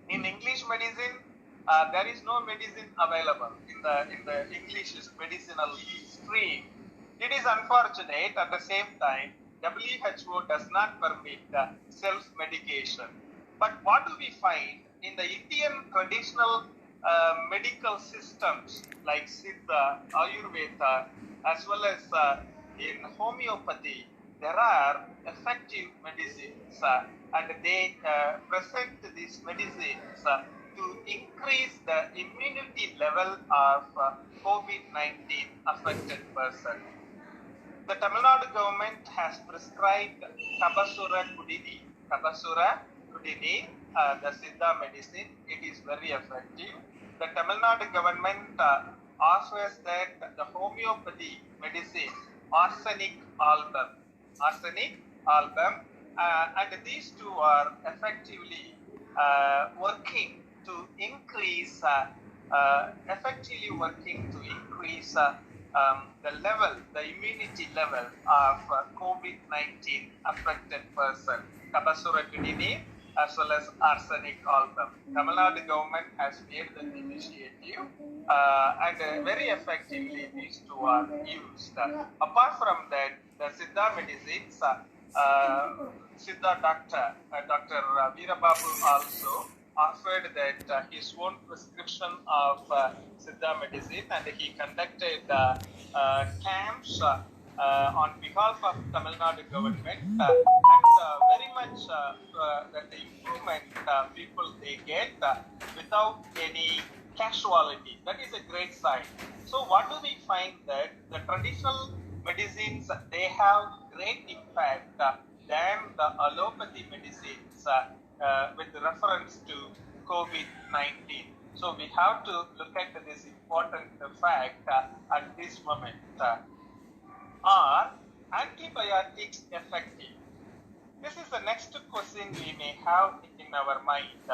In English medicine, there is no medicine available in the English medicinal stream. It is unfortunate. At the same time, WHO does not permit self-medication. But what do we find in the Indian traditional medical systems like Siddha, Ayurveda, as well as in homeopathy? There are effective medicines and they present these medicines to increase the immunity level of COVID-19 affected person. The Tamil Nadu government has prescribed Kabasura Kudini, the Siddha medicine. It is very effective. The Tamil Nadu government offers that the homeopathy medicine, arsenic album, And these two are effectively working to increase the level, the immunity level of COVID-19 affected person, Kabasuratidini, as well as arsenic album. Tamil Nadu government has made that initiative, and very effectively these two are used. Apart from that, the Siddha medicines, Siddha doctor, Dr. Veerababu also offered that his own prescription of Siddha medicine, and he conducted camps on behalf of Tamil Nadu government, and very much that the improvement people they get without any casualty. That is a great sign. So what do we find that the traditional medicines, they have great impact than the allopathy medicines with reference to COVID-19. So we have to look at this important fact at this moment. Are antibiotics effective? This is the next question we may have in our mind.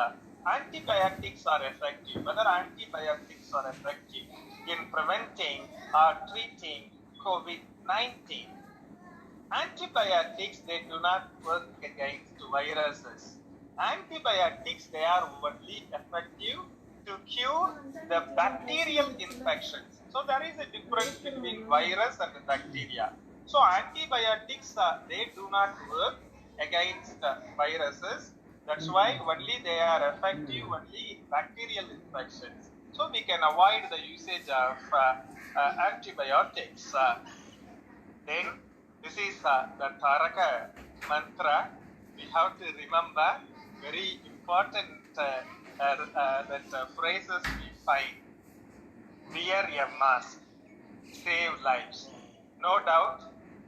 Antibiotics are effective. Whether antibiotics are effective in preventing or treating COVID-19. Antibiotics, they do not work against viruses. Antibiotics, they are only effective to cure the bacterial infections. So there is a difference between virus and bacteria. So antibiotics, they do not work against viruses. That's why only they are effective only in bacterial infections. So we can avoid the usage of antibiotics. Then this is the Taraka mantra. We have to remember very important phrases we find. Wear a mask, save lives. No doubt,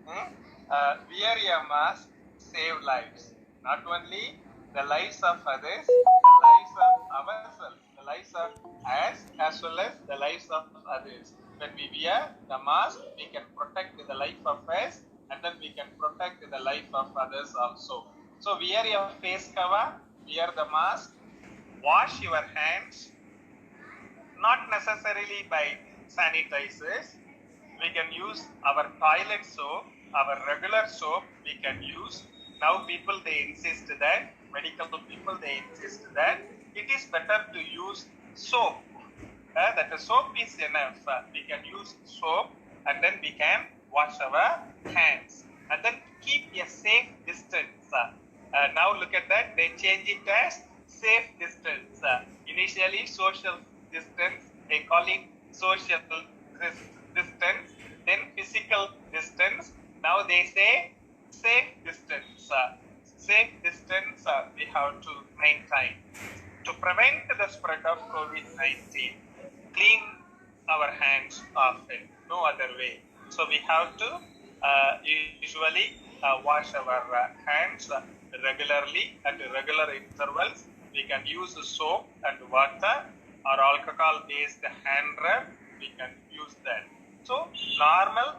wear a mask, save lives. Not only the lives of others, the lives of ourselves, the lives of us, as well as the lives of others. When we wear the mask, we can protect the life of us, and then we can protect the life of others also. So wear your face cover, wear the mask, wash your hands, not necessarily by sanitizers. We can use our toilet soap, our regular soap we can use. Now people, they insist that, medical people, they insist that it is better to use soap. That the soap is enough. We can use soap, and then we can wash our hands, and then keep a safe distance. Now look at that, they change it as safe distance. Initially social distance, they call it social distance, then physical distance. Now they say safe distance. Safe distance we have to maintain. To prevent the spread of COVID-19, clean our hands often, no other way. So we have to usually wash our hands regularly at regular intervals. We can use soap and water or alcohol-based hand rub. We can use that. So normal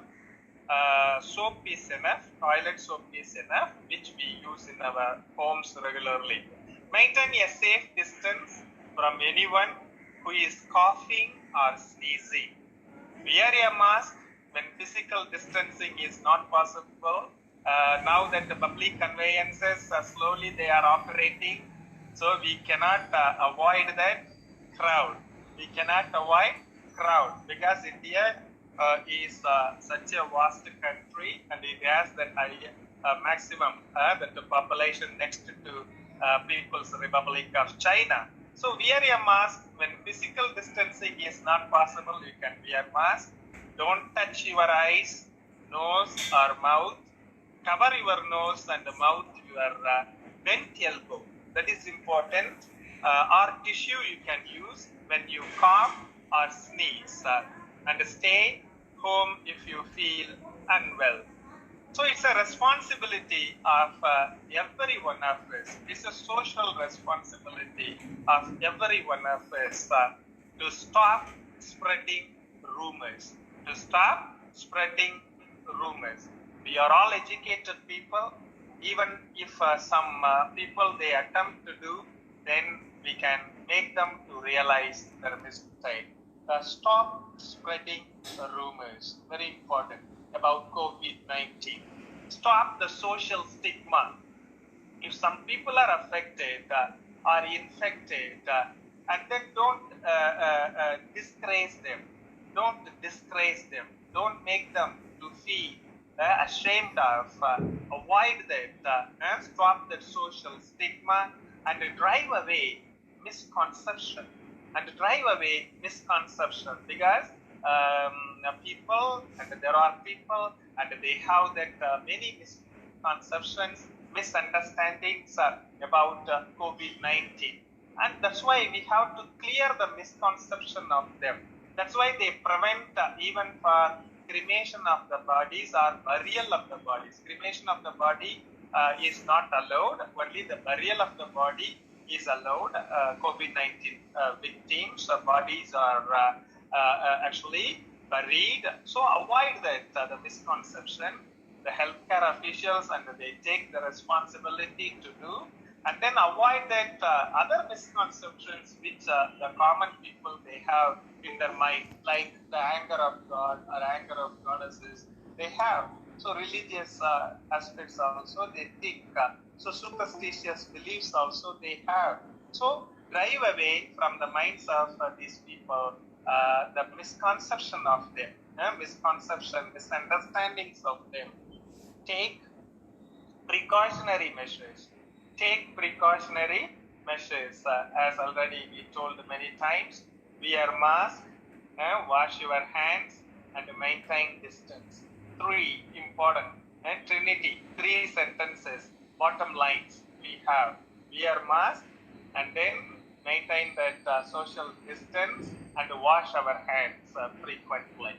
soap is enough, toilet soap is enough, which we use in our homes regularly. Maintain a safe distance from anyone who is coughing or sneezing. Wear a mask when physical distancing is not possible. Now that the public conveyances slowly they are operating, so we cannot avoid that crowd. We cannot avoid crowd because India is such a vast country, and it has that maximum that the population next to People's Republic of China. So wear a mask when physical distancing is not possible. You can wear mask. Don't touch your eyes, nose or mouth. Cover your nose and mouth, your bent elbow. That is important. Or tissue you can use when you cough or sneeze. And stay home if you feel unwell. So it's a responsibility of every one of us. It's a social responsibility of every one of us to stop spreading rumors. To stop spreading rumors. We are all educated people. even if some people they attempt to do, then we can make them to realize their mistake. Stop spreading rumors, very important, about COVID-19. Stop the social stigma. If some people are affected or infected, and then don't disgrace them. Don't disgrace them. Don't make them to feel ashamed of. Avoid that. And stop that social stigma and drive away misconception. Because people, and there are people, and they have that many misconceptions, misunderstandings about COVID-19. And that's why we have to clear the misconception of them. That's why they prevent even for cremation of the bodies or burial of the bodies. Cremation of the body is not allowed. Only the burial of the body is allowed. COVID-19 victims' bodies are actually buried. So avoid that the misconception. The healthcare officials, and they take the responsibility to do, and then avoid that other misconceptions which the common people they have in their mind, like the anger of God or anger of goddesses they have. So religious aspects also they think. So superstitious beliefs also they have. So drive away from the minds of these people the misconception of them, misunderstandings of them. Take precautionary measures. As already we told many times. Wear mask, wash your hands, and maintain distance. 3 important. Trinity, 3 sentences, bottom lines we have. Wear mask, and then maintain that social distance, and wash our hands frequently.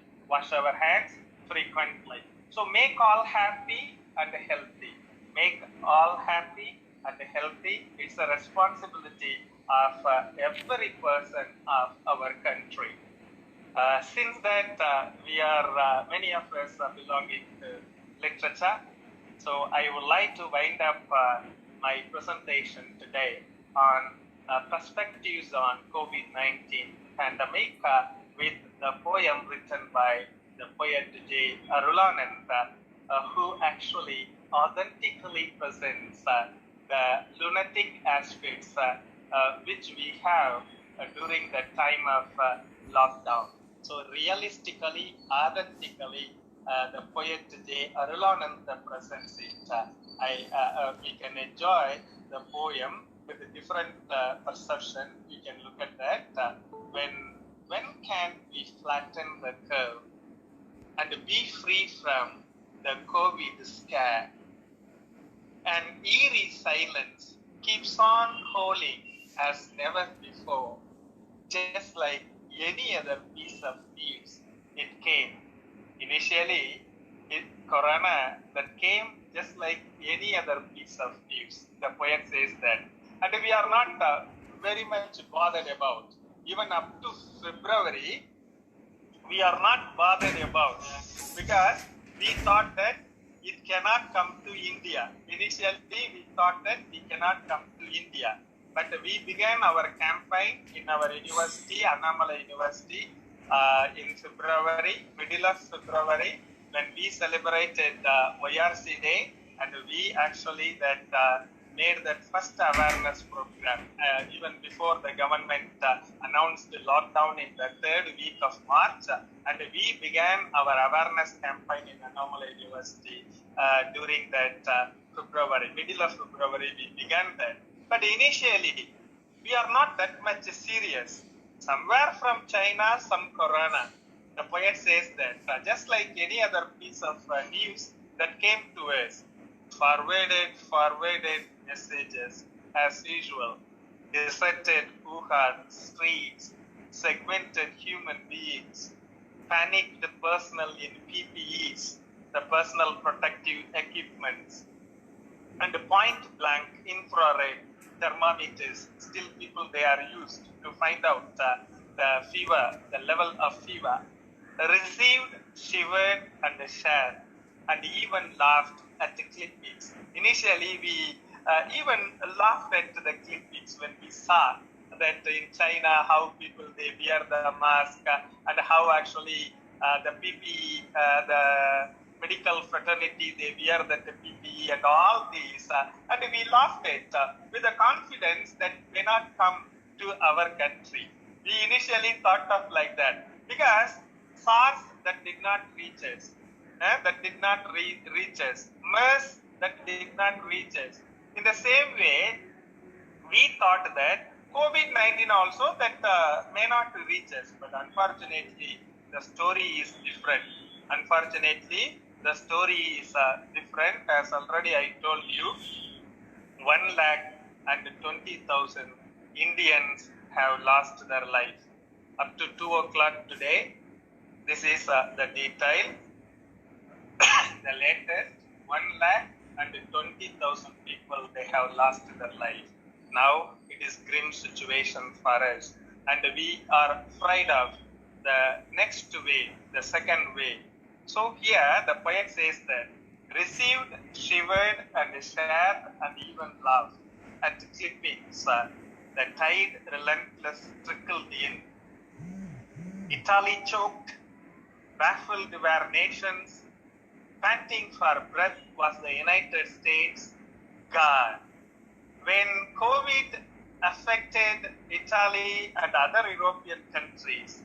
So make all happy and healthy. It's a responsibility of every person of our country. Since that we are many of us belonging to literature, so I would like to wind up my presentation today on perspectives on COVID-19 pandemic with the poem written by the poet J. Arulanand, who actually authentically presents the lunatic aspects which we have during the time of lockdown. So realistically, authentically, the poet J. Arulanand presents it. We can enjoy the poem with a different perception. We can look at that. When can we flatten the curve and be free from the COVID scare? An eerie silence keeps on howling as never before, just like any other piece of news. It came. Initially, Corona that came just like any other piece of news. The poet says that. And we are not very much bothered about. Even up to February, we are not bothered about, because we thought that it cannot come to India. Initially, we thought that we cannot come to India. But we began our campaign in our university, Annamalai University, in February, middle of February, when we celebrated YRC Day, and we actually made that first awareness program even before the government announced the lockdown in the 3rd week of March, and we began our awareness campaign in Annamalai University during that February, middle of February we began that. But initially, we are not that much serious. Somewhere from China, some corona. The poet says that just like any other piece of news that came to us, forwarded messages as usual, deserted Wuhan streets, segmented human beings, panicked personnel in PPEs, the personal protective equipments, and point-blank infrared thermometers. Still people they are used to find out the fever, the level of fever. Received, shivered, and shared. and even laughed at the clippings. Initially, we even laughed at the clippings when we saw that in China, how people they wear the mask and how actually the PPE, the medical fraternity, they wear the PPE and all these. And we laughed at with the confidence that may not come to our country. We initially thought of like that because SARS that did not reach us, that did not reach us, MERS that did not reach us. In the same way, we thought that COVID-19 also that may not reach us, but unfortunately, the story is different. Unfortunately, the story is different. As already I told you, 1,20,000 Indians have lost their life. Up to 2 o'clock today, this is the detail. The latest, 1,20,000 people, they have lost their life. Now it is grim situation for us, and we are afraid of the next wave, the second wave. So here the poet says that received, shivered, and shared, and even laughed at clippings. The tide relentless trickled in. Italy choked, baffled were nations, panting for breath was the United States. God. When COVID affected Italy and other European countries,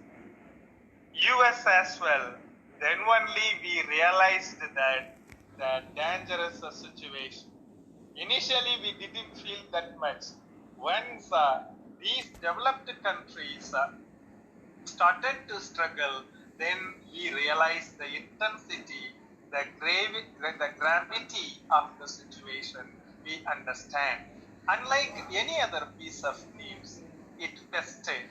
US as well, then only we realized that the dangerous situation. Initially, we didn't feel that much. Once these developed countries started to struggle, then we realized the intensity, the gravity of the situation. We understand. Unlike any other piece of news, it tested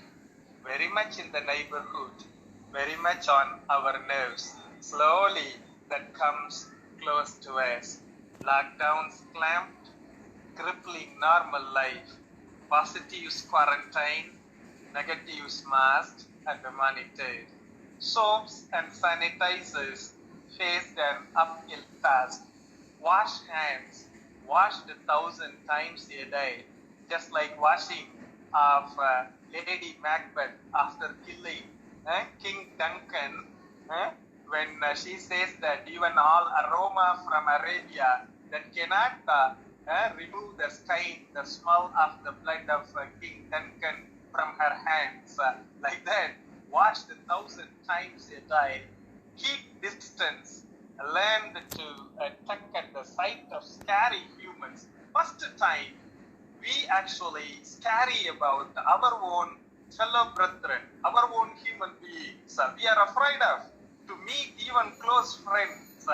very much in the neighborhood, very much on our nerves. Slowly, that comes close to us. Lockdowns clamped, crippling normal life. Positives quarantined, negatives masked and monitored. Soaps and sanitizers faced an uphill task. Wash hands, washed 1,000 times a day, just like washing of Lady Macbeth after killing King Duncan, when she says that even all aroma from Arabia that cannot remove the stain, the smell of the blood of King Duncan from her hands, like that, washed 1,000 times a day, keep distance, learned to tuck at the sight of scary humans. First time, we actually scary about our own fellow brethren, our own human beings. We are afraid of to meet even close friends,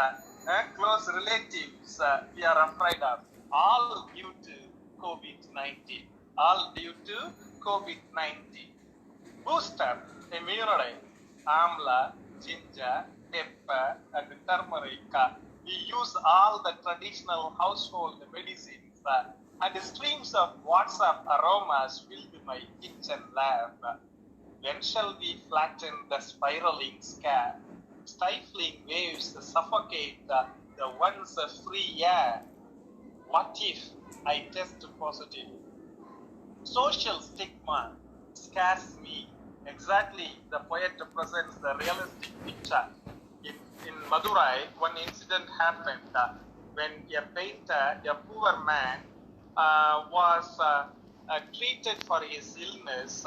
close relatives. We are afraid of, all due to COVID-19. All due to COVID-19. Booster immunity, amla, ginger, pepper, and turmeric. We use all the traditional household medicines, and streams of WhatsApp aromas filled my kitchen lab. When shall we flatten the spiraling scare? Stifling waves suffocate the once free air. What if I test positive? Social stigma scares me. Exactly, the poet presents the realistic picture. In Madurai, one incident happened when a painter, a poor man, was treated for his illness.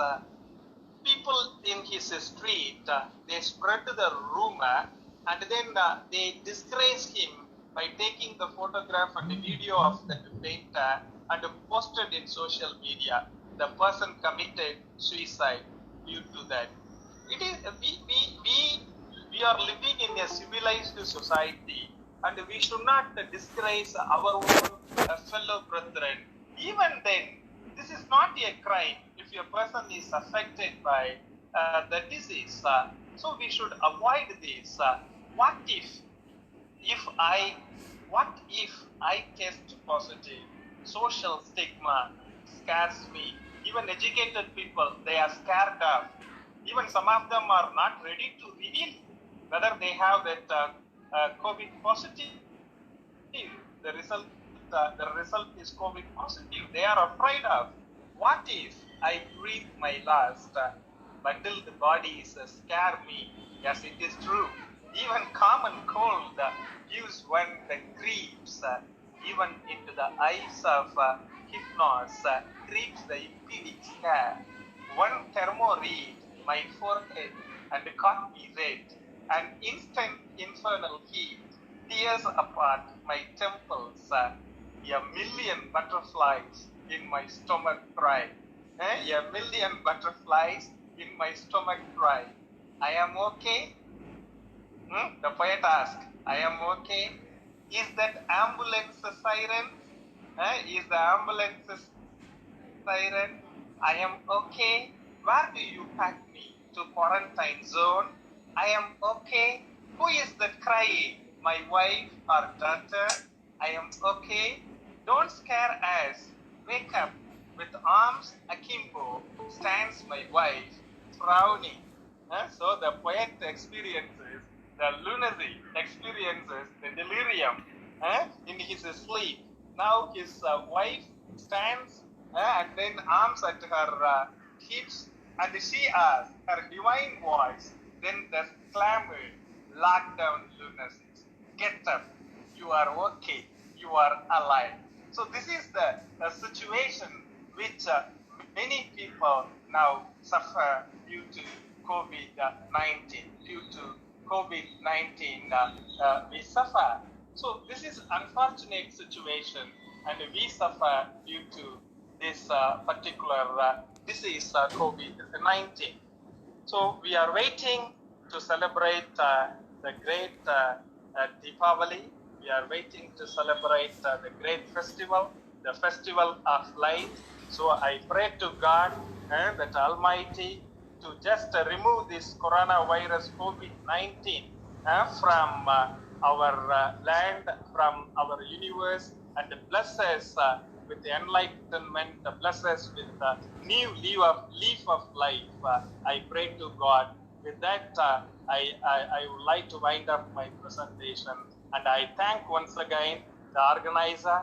People in his street, they spread the rumor, and then they disgraced him by taking the photograph and the video of the painter and posted in social media. The person committed suicide due to that. It is we are living in a civilized society, and we should not disgrace our own fellow brethren. Even then, this is not a crime if a person is affected by the disease. So we should avoid this. What if I test positive? Social stigma scares me. Even educated people, they are scared of. Even some of them are not ready to reveal whether they have that COVID positive. The result is COVID positive. They are afraid of. What if I breathe my last? Until the bodies scare me. Yes, it is true. Even common cold gives one the creeps. Even into the eyes of hypnos creeps the impending scare. One thermo read my forehead and caught me red. An instant infernal heat tears apart my temples. A million butterflies in my stomach cry. A million butterflies in my stomach cry. I am okay? The poet asked, I am okay? Is that ambulance a siren? Is the ambulance a siren? I am okay? Where do you pack me? To quarantine zone? I am okay? Who is that crying? My wife or daughter? I am okay? Don't scare us. Wake up. With arms akimbo stands my wife, frowning. So the poet experiences the lunacy, experiences the delirium in his sleep. Now his wife stands and then arms at her hips, and she asks, her divine voice, then the clamor, lockdown lunacies, get up, you are okay, you are alive. So this is the situation which many people now suffer due to COVID-19. Due to COVID-19, we suffer. So this is unfortunate situation, and we suffer due to this particular disease, COVID-19. So we are waiting to celebrate the great Deepavali. We are waiting to celebrate the great festival, the festival of light. So I pray to God that Almighty to just remove this coronavirus COVID-19 from our land, from our universe, and bless us with the enlightenment, bless us with a new leaf of life. I pray to God. With that, I would like to wind up my presentation, and I thank once again the organizer,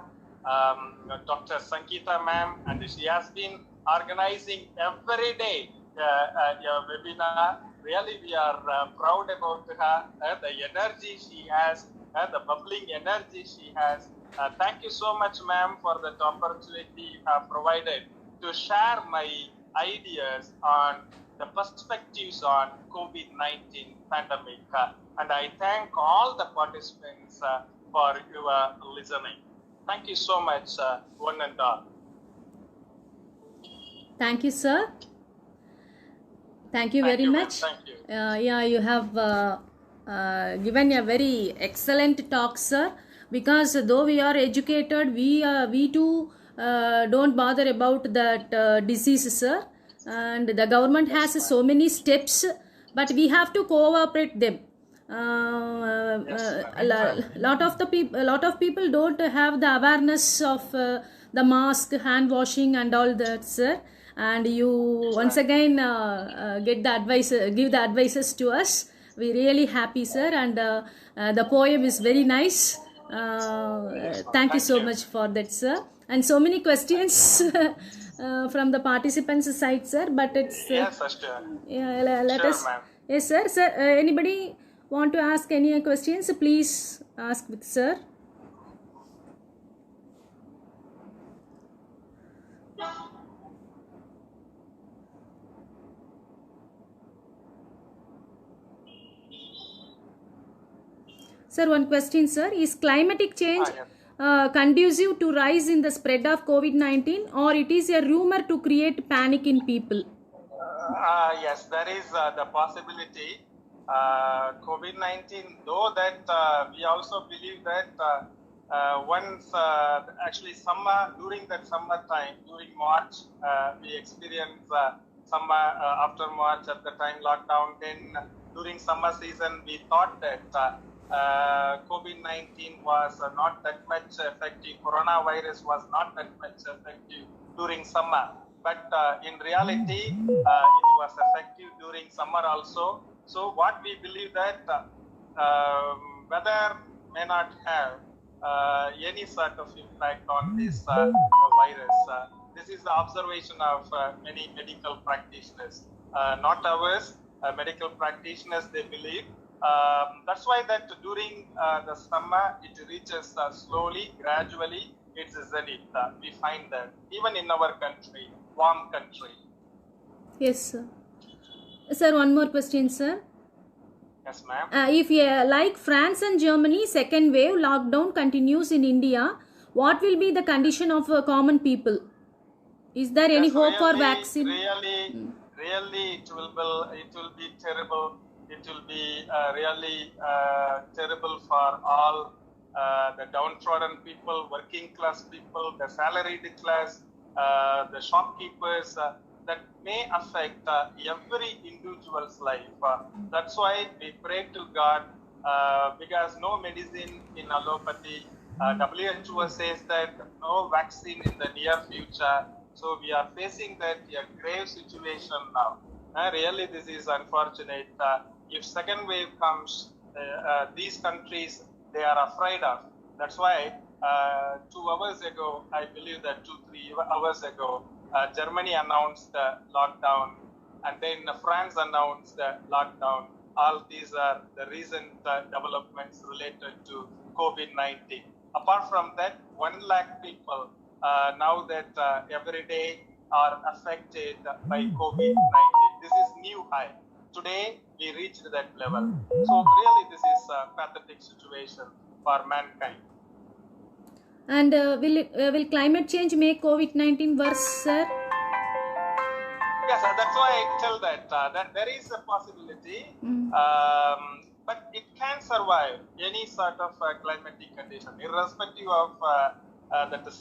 Dr. Sangeeta ma'am, and she has been organizing every day a webinar. Really, we are proud about her, the energy she has, the bubbling energy she has. Thank you so much, ma'am, for that opportunity you have provided to share my ideas on the perspectives on COVID-19 pandemic. And I thank all the participants for your listening. Thank you so much, one and all. Thank you, sir. Thank you very much. Thank you. Yeah, you have given a very excellent talk, sir. Because though we are educated, we too don't bother about that disease, sir. And the government has so many steps, but we have to cooperate them. A lot of people don't have the awareness of the mask, hand washing, and all that, sir. And you once again give the advices to us. We really happy, sir. And the poem is very nice. Thank you so much for that, sir. And so many questions from the participants' side, sir. But it's yes, sure. Yeah, let sure, us. ma'am. Yes, sir. Sir, anybody want to ask any questions? Please ask with sir. Sir, one question, sir. Is climatic change conducive to rise in the spread of COVID-19, or it is a rumor to create panic in people? Yes, there is the possibility. COVID-19, though that we also believe that once actually during that summer time, during March, we experienced summer after March at the time lockdown. Then during summer season, we thought that COVID-19 was not that much effective. Coronavirus was not that much effective during summer. But in reality, it was effective during summer also. So what we believe that weather may not have any sort of impact on this virus. This is the observation of many medical practitioners, not ours. Medical practitioners, they believe. That's why that during the summer, it reaches slowly, gradually, it's zenith. We find that even in our country, warm country. Yes, sir. Sir, one more question, sir. Yes, ma'am. If like France and Germany, second wave lockdown continues in India, what will be the condition of common people? Is there any hope for vaccine? Really, it will be terrible. It will be really terrible for all the downtrodden people, working class people, the salaried class, the shopkeepers. That may affect every individual's life. That's why we pray to God, because no medicine in allopathy. WHO says that no vaccine in the near future. So we are facing that a grave situation now. Really, this is unfortunate. If second wave comes, these countries, they are afraid of. That's why 2 hours ago, I believe that 2-3 hours ago, Germany announced lockdown, and then France announced lockdown. All these are the recent developments related to COVID-19. Apart from that, 1 lakh people now that every day are affected by COVID-19. This is new high. Today, we reached that level. So really, this is a pathetic situation for mankind. And will climate change make COVID-19 worse, sir? Yes, that's why I tell that there is a possibility, but it can survive any sort of climatic condition, irrespective of the